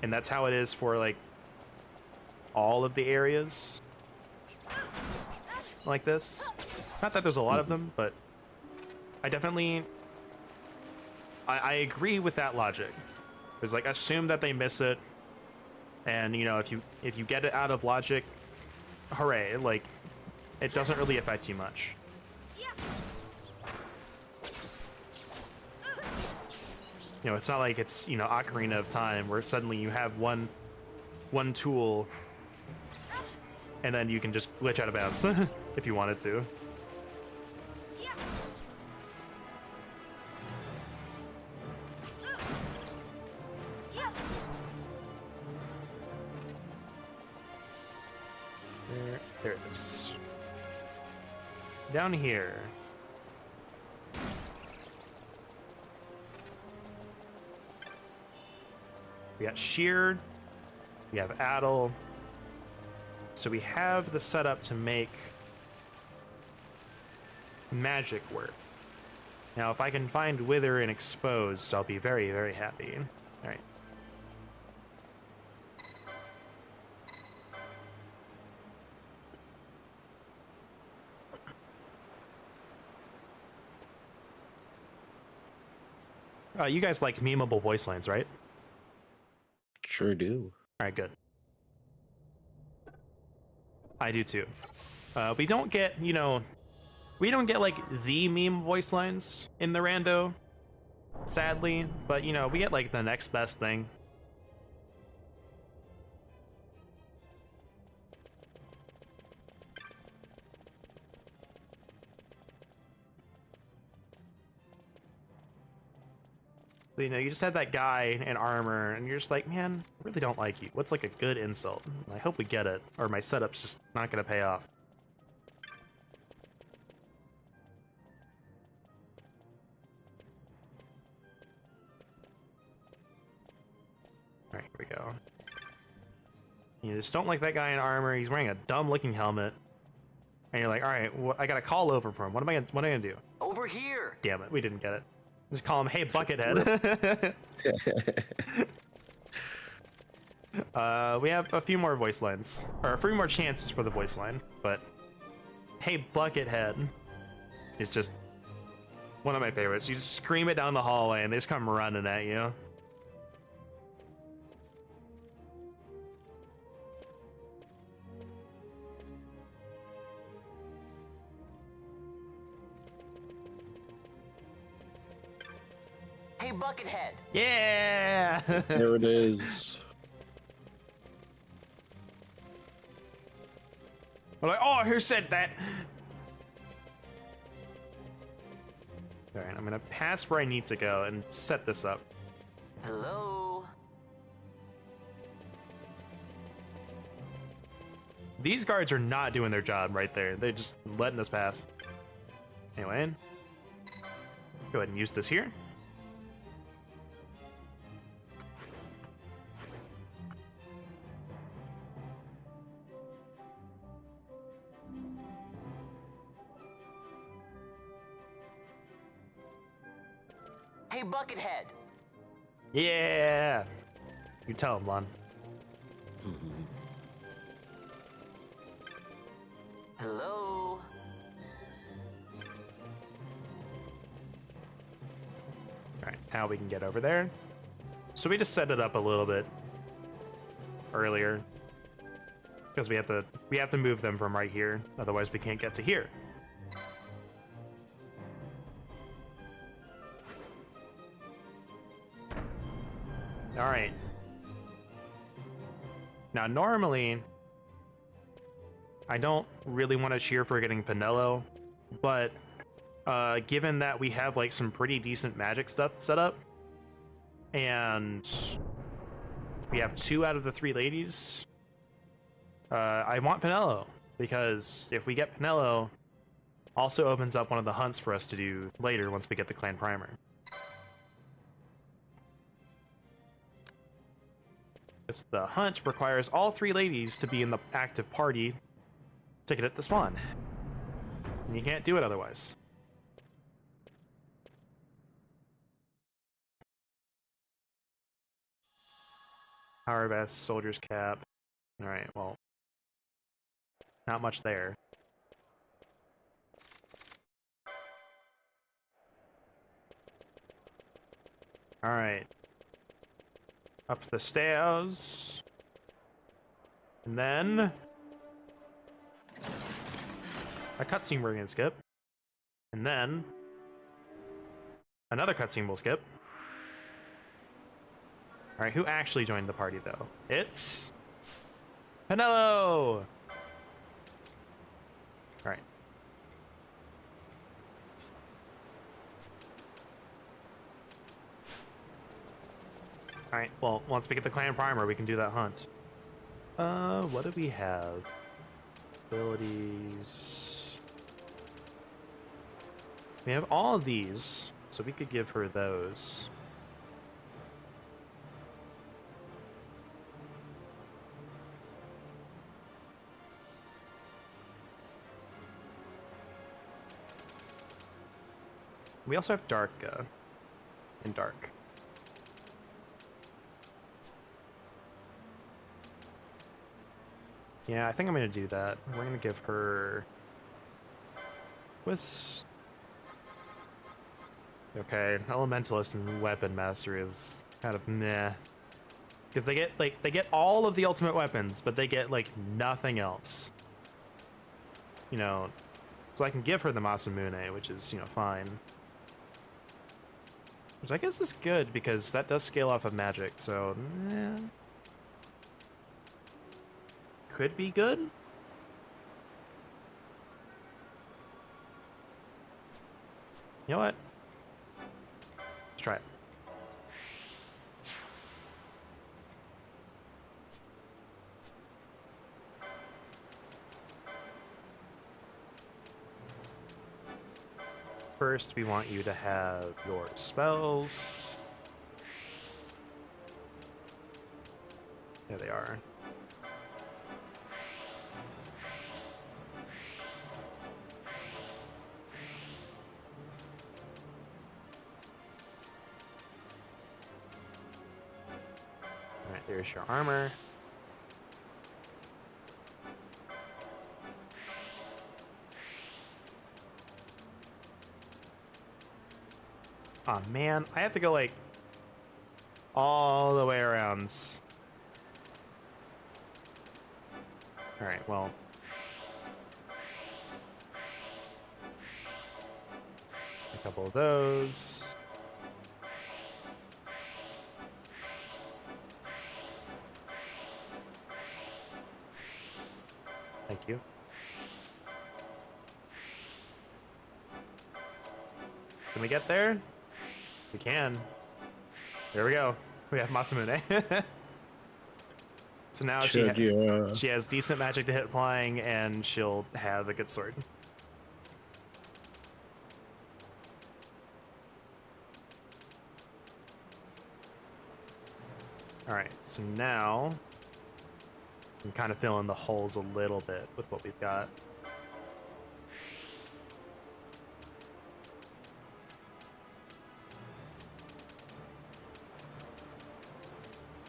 And that's how it is for like all of the areas like this. Not that there's a lot of them, but I definitely I agree with that logic. There's like, assume that they miss it, and you know, if you get it out of logic, hooray, like it doesn't really affect you much. You know, it's not like it's, you know, Ocarina of Time where suddenly you have one tool and then you can just glitch out of bounds if you wanted to. There it is. Down here. We got Sheared. We have Addle. So we have the setup to make magic work. Now, if I can find Wither and Expose, I'll be very, very happy. All right. You guys like memeable voice lines, right? Sure do. All right, good. I do too. We don't get, you know, we don't get like the meme voice lines in the rando, sadly, but you know, we get like the next best thing. So, you know, you just had that guy in armor, and you're just like, man, I really don't like you. What's like a good insult? I hope we get it, or my setup's just not gonna pay off. Alright, here we go. You just don't like that guy in armor. He's wearing a dumb-looking helmet. And you're like, alright, well, I got a call over from him. What am I gonna do? Over here! Damn it, we didn't get it. Just call him, hey, Buckethead. We have a few more voice lines, or a few more chances for the voice line, but hey, Buckethead is just one of my favorites. You just scream it down the hallway and they just come running at you. Hey, Buckethead! Yeah! There it is. We're like, oh, who said that? Alright, I'm gonna pass where I need to go and set this up. Hello? These guards are not doing their job right there. They're just letting us pass. Anyway, go ahead and use this here. Hey, Buckethead! Yeah! You tell him, Lon. Hello? Alright, now we can get over there. So we just set it up a little bit earlier. Because we have to move them from right here, otherwise we can't get to here. Alright. Now normally I don't really want to cheer for getting Pinello, but given that we have like some pretty decent magic stuff set up, and we have 2 out of the 3 ladies, I want Pinello, because if we get Pinello, also opens up one of the hunts for us to do later once we get the clan primer. The hunt requires all 3 ladies to be in the active party to get it to spawn. And you can't do it otherwise. Power vest, soldier's cap. Alright, well, not much there. Alright. Up the stairs. And then a cutscene we're gonna skip. And then another cutscene we'll skip. Alright, who actually joined the party though? It's Pinello! Alright. Alright, well, once we get the clan primer, we can do that hunt. What do we have? Abilities. We have all of these, so we could give her those. We also have dark, in dark. Yeah, I think I'm gonna do that. We're gonna give her... What's... Okay, Elementalist and Weapon Master is kind of meh. Because they get, like, they get all of the ultimate weapons, but they get, like, nothing else. you know, so I can give her the Masamune, which is, you know, fine. Which I guess is good, because that does scale off of magic, so... Could be good? You know what? Let's try it. First, we want you to have your spells. There they are. All right, there's your armor. Oh man, I have to go like all the way around. All right, well. A couple of those. Thank you. Can we get there? We can. There we go. We have Masamune. So now she has decent magic to hit flying, and she'll have a good sword. All right, so now I'm kind of fill in the holes a little bit with what we've got.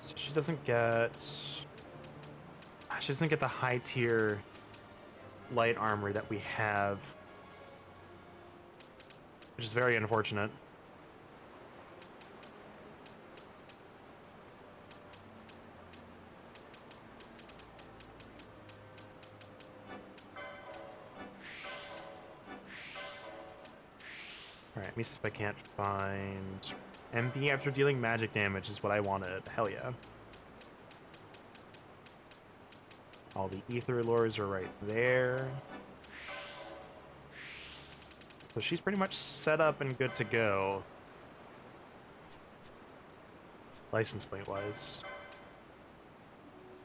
So she doesn't get the high tier light armor that we have, which is very unfortunate. Alright, let me see if I can't find... MP after dealing magic damage is what I wanted. Hell yeah. All the ether lures are right there. So she's pretty much set up and good to go. License plate wise.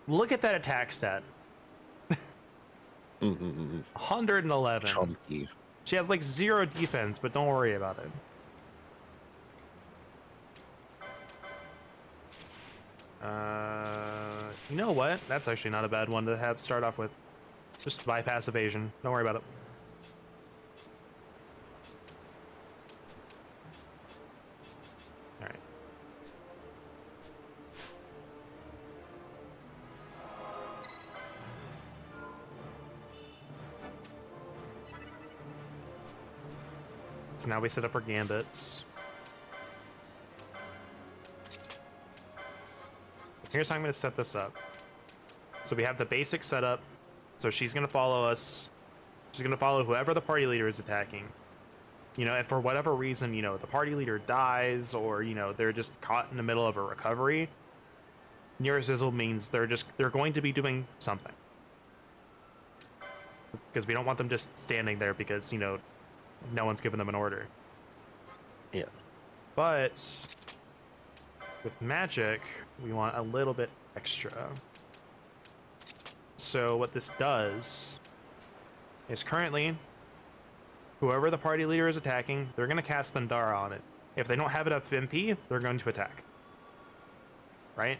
Look at that attack stat. 111. Chunky. She has like 0 defense, but don't worry about it. You know what? That's actually not a bad one to have start off with. Just bypass evasion. Don't worry about it. All right. So now we set up our gambits. Here's how I'm going to set this up. So we have the basic setup. So she's going to follow us. She's going to follow whoever the party leader is attacking. You know, if for whatever reason, you know, the party leader dies, or, you know, they're just caught in the middle of a recovery, nearest visible means they're going to be doing something. Because we don't want them just standing there because, you know, no one's given them an order. Yeah. But with magic, we want a little bit extra. So what this does is currently, whoever the party leader is attacking, they're going to cast Thundara on it. If they don't have enough MP, they're going to attack. Right?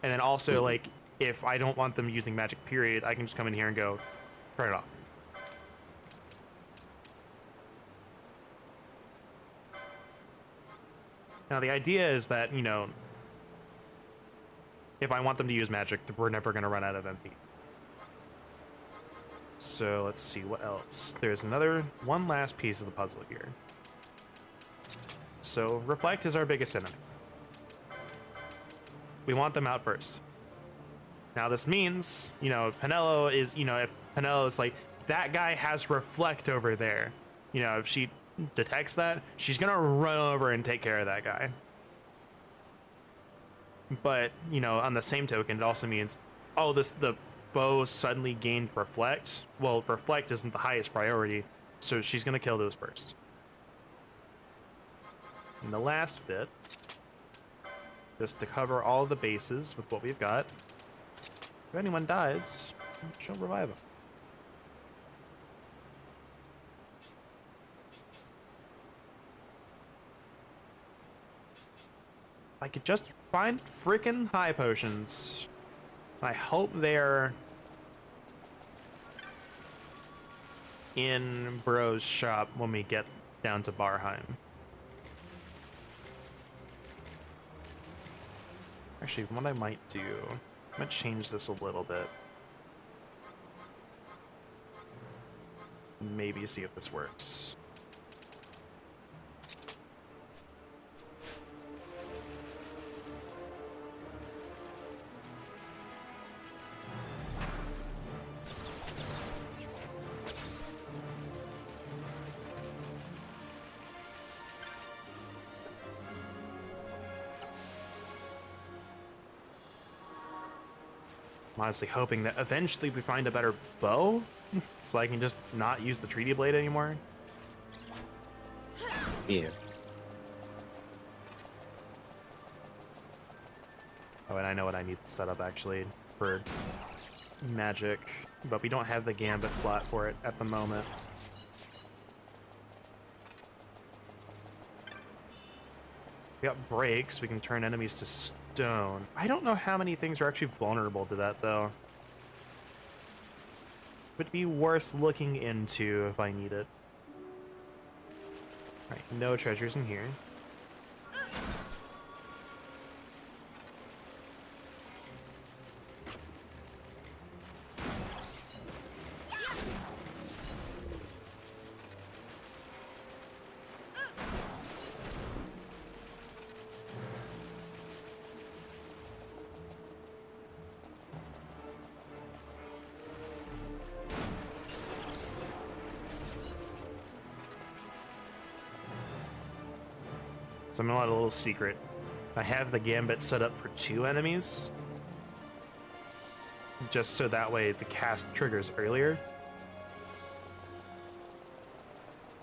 And then also, like, if I don't want them using magic period, I can just come in here and go, turn it off. Now the idea is that, you know, if I want them to use magic, we're never going to run out of MP. So let's see what else. There's one last piece of the puzzle here. So Reflect is our biggest enemy. We want them out first. Now this means, you know, Penelo is, you know, if Penelo is like, that guy has reflect over there. You know, if she detects that, she's gonna run over and take care of that guy. But, you know, on the same token, it also means, oh, the foe suddenly gained reflect. Well, reflect isn't the highest priority, so she's gonna kill those first. And the last bit, just to cover all the bases with what we've got. If anyone dies, she'll revive them. If I could just find frickin' high potions. I hope they're in Bro's shop when we get down to Barheim. Actually, what I might do, I might change this a little bit. Maybe see if this works. I'm honestly hoping that eventually we find a better bow, so I can just not use the treaty blade anymore. Yeah. Oh, and I know what I need to set up actually for magic, but we don't have the gambit slot for it at the moment. We got breaks, we can turn enemies to stone. I don't know how many things are actually vulnerable to that though. Would be worth looking into if I need it. Alright, no treasures in here. So I'm gonna let a little secret. I have the gambit set up for 2 enemies. Just so that way the cast triggers earlier.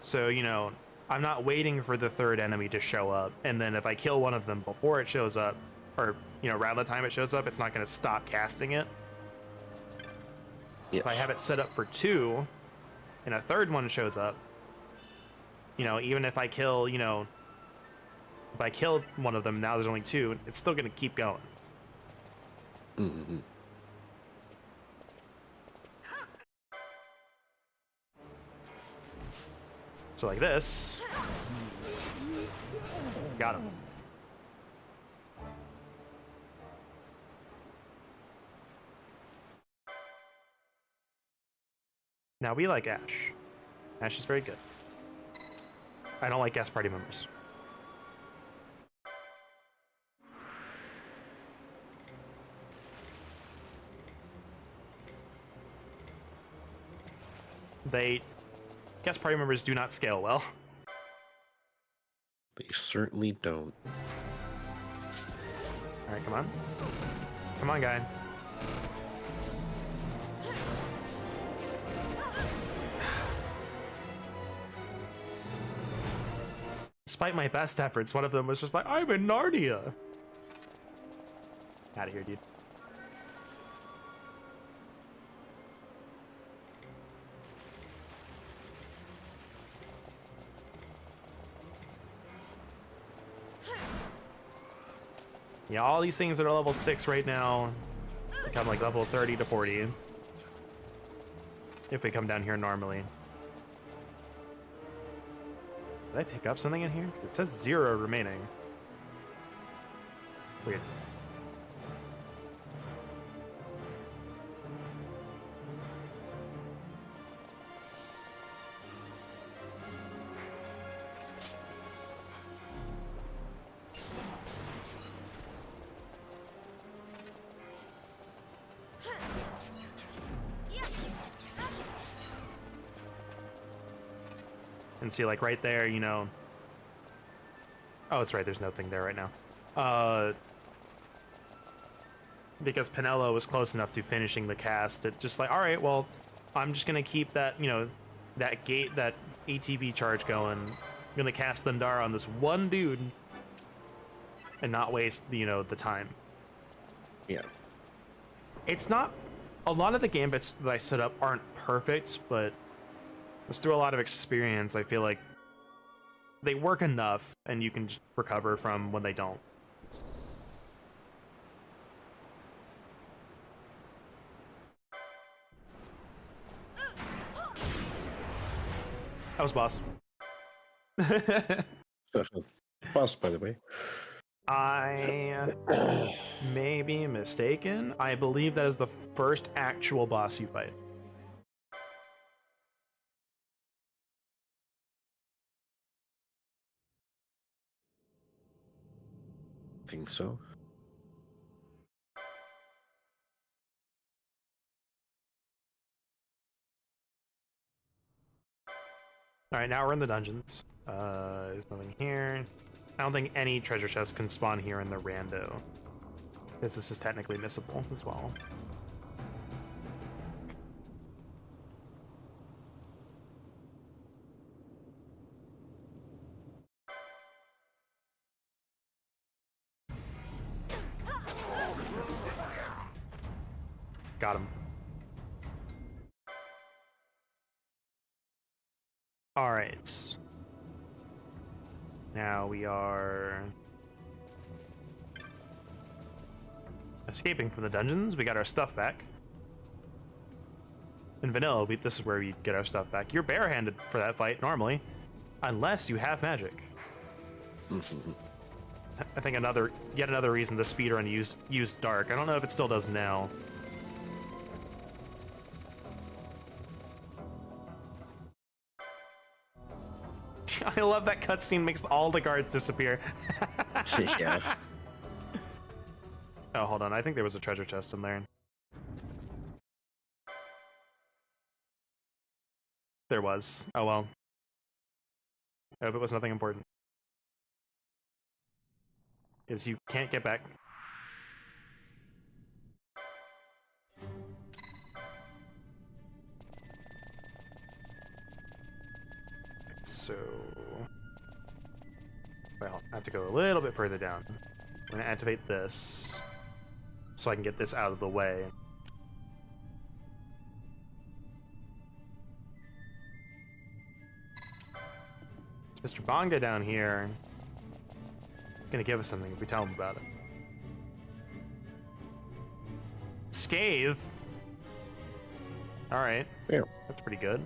So, you know, I'm not waiting for the 3rd enemy to show up, and then if I kill one of them before it shows up, or, you know, around the time it shows up, it's not gonna stop casting it. Yes. If I have it set up for 2, and a 3rd one shows up, you know, even if I kill, you know, if I kill one of them, now there's only 2, it's still going to keep going. Mm-hmm. So like this. Got him. Now we like Ash. Ash is very good. I don't like guest party members. Guest party members do not scale well. They certainly don't. Alright, come on. Come on, guy. Despite my best efforts, one of them was just like, I'm in Narnia! Out of here, dude. Yeah, all these things that are level 6 right now become like level 30 to 40 if we come down here normally. Did I pick up something in here? It says 0 remaining. Weird. and see, like, right there, you know. Oh, it's right. There's nothing there right now. Because Penelo was close enough to finishing the cast, it just like, all right, well, I'm just gonna keep that, you know, that ATB charge going. I'm gonna cast Thundara on this one dude and not waste, you know, the time. Yeah. It's not, a lot of the gambits that I set up aren't perfect, but just through a lot of experience, I feel like they work enough and you can just recover from when they don't. That was boss. Boss, by the way. I may be mistaken. I believe that is the first actual boss you fight. Think so. All right, now we're in the dungeons. There's nothing here. I don't think any treasure chests can spawn here in the rando, because this is technically missable as well. Got him. All right. Now we are escaping from the dungeons. We got our stuff back. In vanilla, this is where we get our stuff back. You're barehanded for that fight normally, unless you have magic. I think yet another reason the speedrun used dark. I don't know if it still does now. I love that cutscene makes all the guards disappear. Yeah. Oh, hold on. I think there was a treasure chest in there. There was. Oh, well. I hope it was nothing important. Because you can't get back. So... well, I have to go a little bit further down. I'm going to activate this so I can get this out of the way. It's Mr. Bonga down here. Gonna give us something if we tell him about it. Scathe? Alright. Yeah. That's pretty good.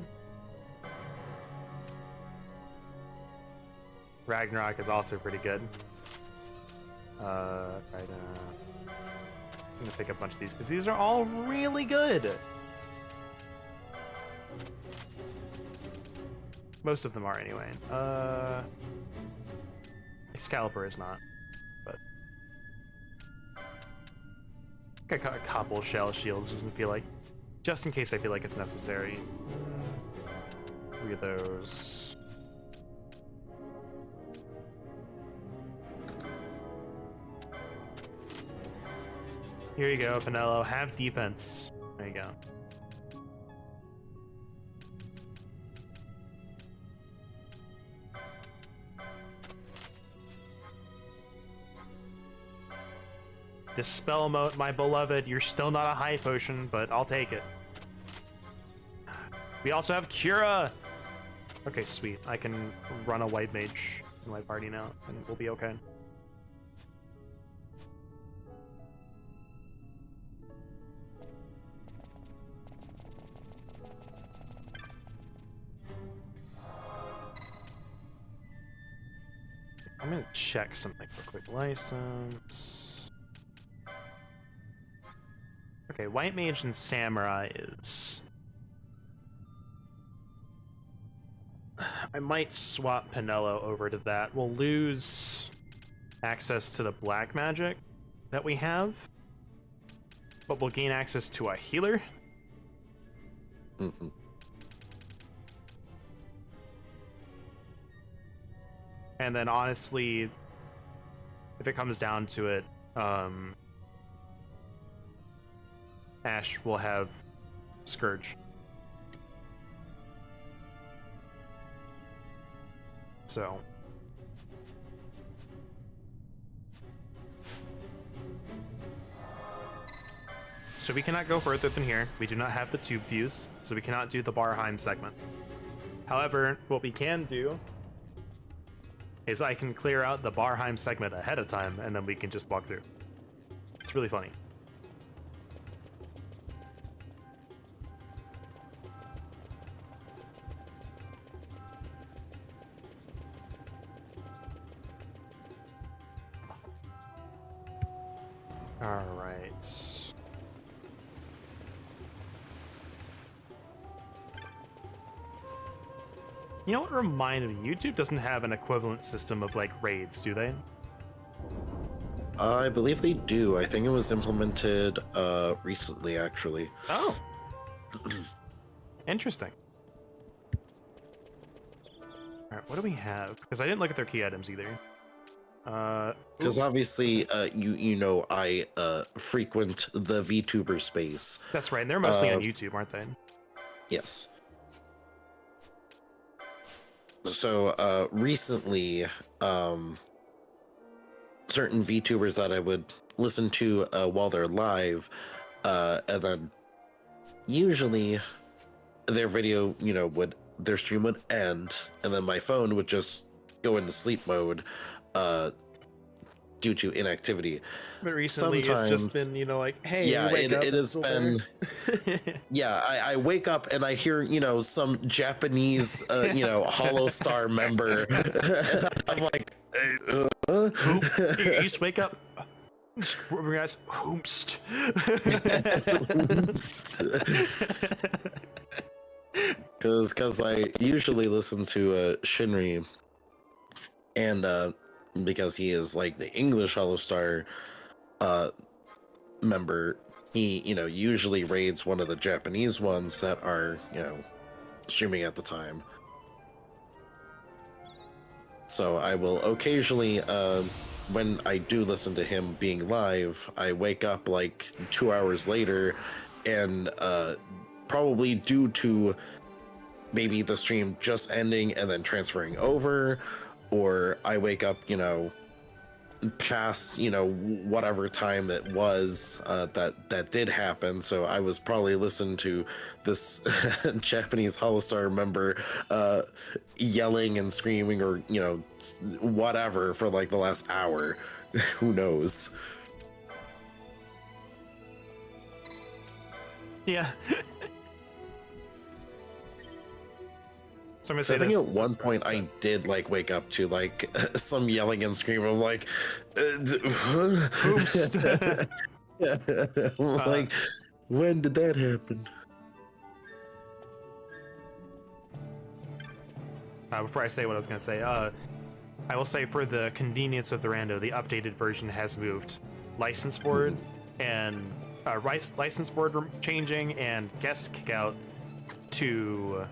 Ragnarok is also pretty good. I'm gonna pick up a bunch of these because these are all really good. Most of them are anyway. Excalibur is not, but a couple shell shields doesn't feel like, just in case I feel like it's necessary. 3 of those. Here you go, Penelo. Have defense. There you go. Dispel Moat, my beloved. You're still not a high potion, but I'll take it. We also have Cura. Okay, sweet. I can run a white mage in my party now, and we'll be okay. I'm gonna check something real quick. License. Okay, White Mage and Samurai is... I might swap Penelo over to that. We'll lose access to the black magic that we have, but we'll gain access to a healer. And then honestly, if it comes down to it, Ash will have Scourge. So we cannot go further than here. We do not have the tube fuse, so we cannot do the Barheim segment. However, what we can do is I can clear out the Barheim segment ahead of time, and then we can just walk through. It's really funny. All right. You know what reminded me? YouTube doesn't have an equivalent system of like raids, do they? I believe they do. I think it was implemented recently, actually. Oh. Interesting. All right, what do we have? Because I didn't look at their key items either. Because obviously, you know, I frequent the VTuber space. That's right, and they're mostly on YouTube, aren't they? Yes. So recently, certain VTubers that I would listen to while they're live, and then usually their video, you know, their stream would end, and then my phone would just go into sleep mode due to inactivity. But recently it's just been, you know, like, hey, yeah, you wake up, it has still been there. yeah, I wake up and I hear, you know, some Japanese you know, Hollow Star member. I'm like, You used to wake up, guys, hoomst. Because I usually listen to Shinri, and because he is like the English Hollow Star member, he, you know, usually raids one of the Japanese ones that are, you know, streaming at the time. So I will occasionally, when I do listen to him being live, I wake up like 2 hours later, and probably due to maybe the stream just ending and then transferring over, or I wake up, you know, past, you know, whatever time it was that did happen. So I was probably listening to this Japanese Holostar member yelling and screaming, or, you know, whatever for like the last hour. Who knows? Yeah. So I'm gonna So say I think this. at one point I did like wake up to like some yelling and screaming. I'm like, Oops. like, when did that happen? Before I say what I was gonna say, I will say for the convenience of the rando, the updated version has moved license board and license board changing and guest kickout to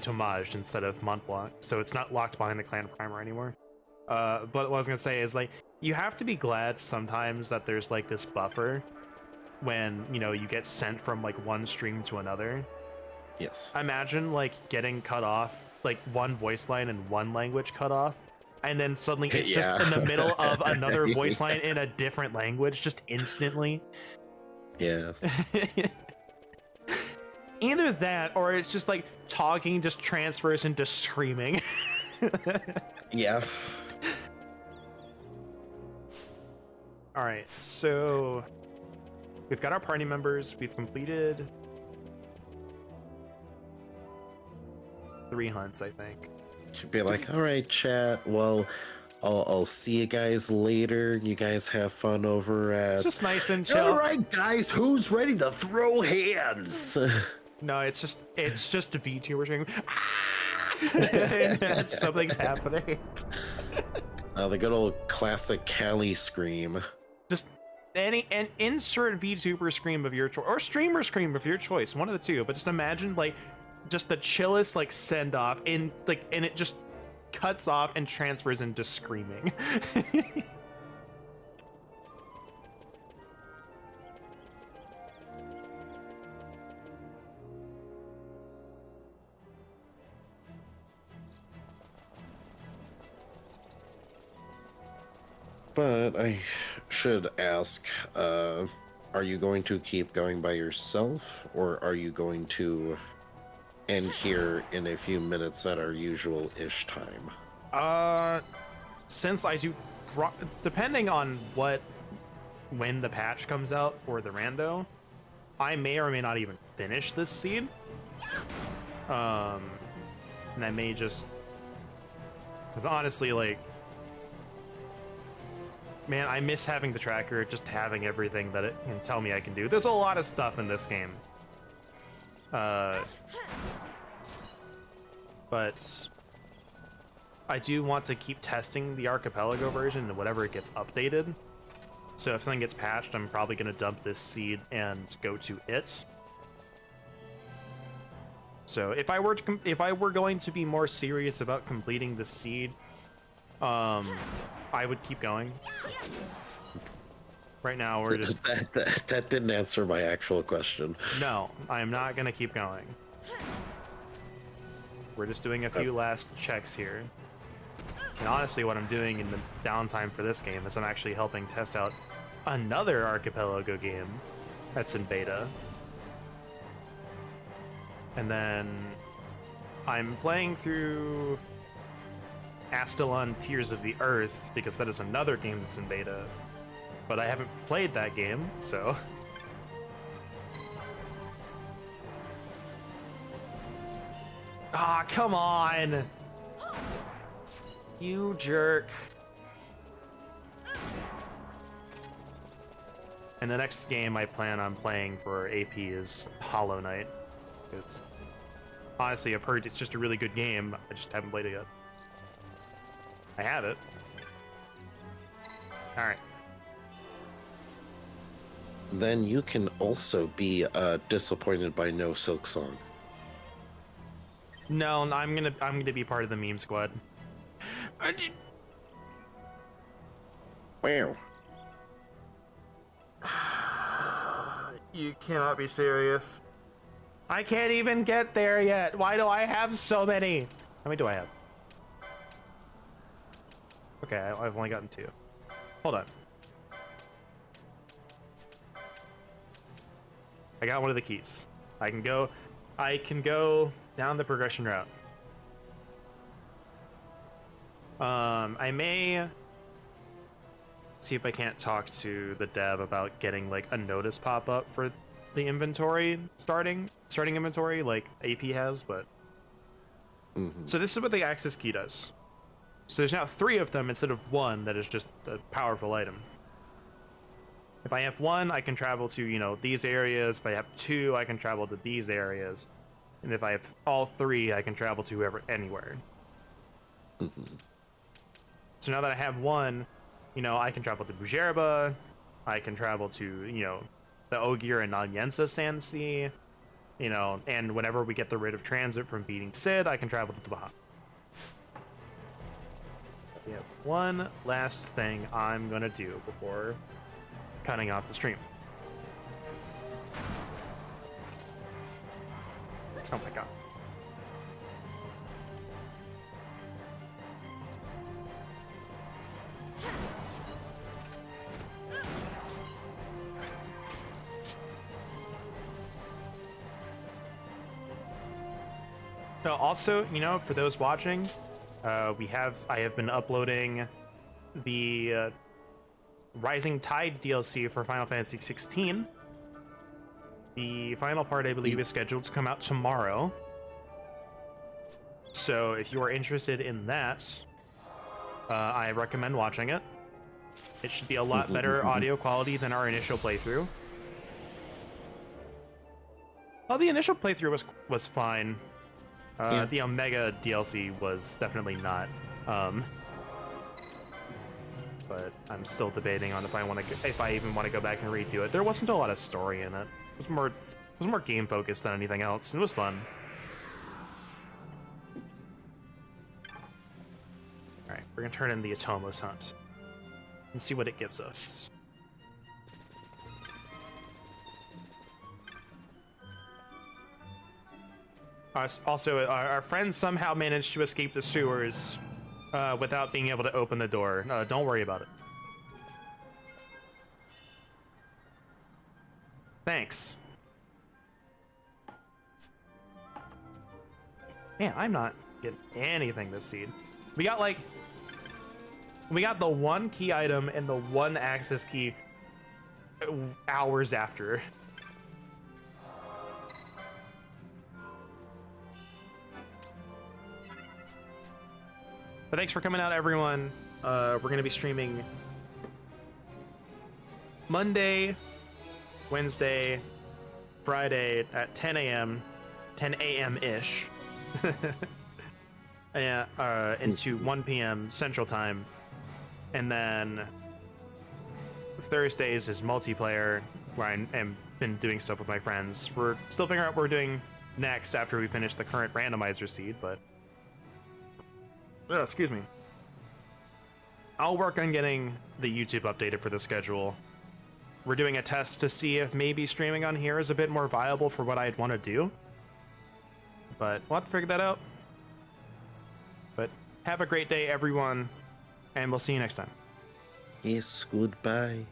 Tomage instead of Montblanc, so it's not locked behind the clan primer anymore. But what I was gonna say is, like, you have to be glad sometimes that there's like this buffer when, you know, you get sent from like one stream to another. Yes. Imagine like getting cut off, like one voice line in one language cut off, and then suddenly it's just Yeah. in the middle of another voice line in a different language, just instantly. Yeah. Either that, or it's just like talking just transfers into screaming. Yeah. All right, so we've got our party members. We've completed 3 hunts, I think. Should be like, all right, chat. Well, I'll see you guys later. You guys have fun over at. It's just nice and chill. All right, guys, who's ready to throw hands? No, it's just a VTuber saying, and something's happening. The good old classic Cali scream. Just an insert VTuber scream of your choice, or streamer scream of your choice, one of the two. But just imagine like just the chillest like send off in like, and it just cuts off and transfers into screaming. But I should ask, are you going to keep going by yourself, or are you going to end here in a few minutes at our usual-ish time? Since I do, depending on when the patch comes out for the rando, I may or may not even finish this seed. And I may just, because honestly, like, man, I miss having the tracker, just having everything that it can tell me I can do. There's a lot of stuff in this game. But I do want to keep testing the Archipelago version and whatever it gets updated. So if something gets patched, I'm probably going to dump this seed and go to it. So if I were going to be more serious about completing the seed, I would keep going. Right now, we're just... That didn't answer my actual question. No, I'm not gonna keep going. We're just doing a few last checks here. And honestly, what I'm doing in the downtime for this game is I'm actually helping test out another Archipelago game that's in beta. And then I'm playing through Astalon Tears of the Earth, because that is another game that's in beta. But I haven't played that game, so... Ah, come on! You jerk. And the next game I plan on playing for AP is Hollow Knight. It's... honestly, I've heard it's just a really good game. I just haven't played it yet. I have it. Alright. Then you can also be disappointed by no Silk Song. No, I'm gonna be part of the meme squad. Wow. You cannot be serious. I can't even get there yet. Why do I have so many? How many do I have? Okay, I've only gotten 2. Hold on. I got one of the keys. I can go down the progression route. I may see if I can't talk to the dev about getting like a notice pop up for the inventory starting inventory like AP has, but so this is what the access key does. So there's now 3 of them instead of 1 that is just a powerful item. If I have 1, I can travel to, you know, these areas. If I have 2, I can travel to these areas. And if I have all 3, I can travel to anywhere. So now that I have 1, you know, I can travel to Bujerba. I can travel to, you know, the Ogier and Nalyensa Sand Sea. You know, and whenever we get the Writ of Transit from beating Sid, I can travel to the Bahamut. We have one last thing I'm gonna do before cutting off the stream. Oh my god. So also, you know, for those watching, I have been uploading the Rising Tide DLC for Final Fantasy 16. The final part, I believe, is scheduled to come out tomorrow. So if you are interested in that, I recommend watching it. It should be a lot better audio quality than our initial playthrough. Well, the initial playthrough was fine. The Omega DLC was definitely not. But I'm still debating on if I even want to go back and redo it. There wasn't a lot of story in it. It was more game focused than anything else. It was fun. We're gonna turn in the Atomos Hunt and see what it gives us. Also, our friends somehow managed to escape the sewers without being able to open the door. Don't worry about it. Thanks. Man, I'm not getting anything this seed. We got the one key item and the one access key hours after. But thanks for coming out, everyone. We're going to be streaming Monday, Wednesday, Friday at 10 a.m., 10 a.m.-ish, into 1 p.m. Central Time. And then Thursdays is multiplayer, where I am been doing stuff with my friends. We're still figuring out what we're doing next after we finish the current randomizer seed, but... excuse me. I'll work on getting the YouTube updated for the schedule. We're doing a test to see if maybe streaming on here is a bit more viable for what I'd want to do. But we'll have to figure that out. But have a great day, everyone, and we'll see you next time. Yes, goodbye.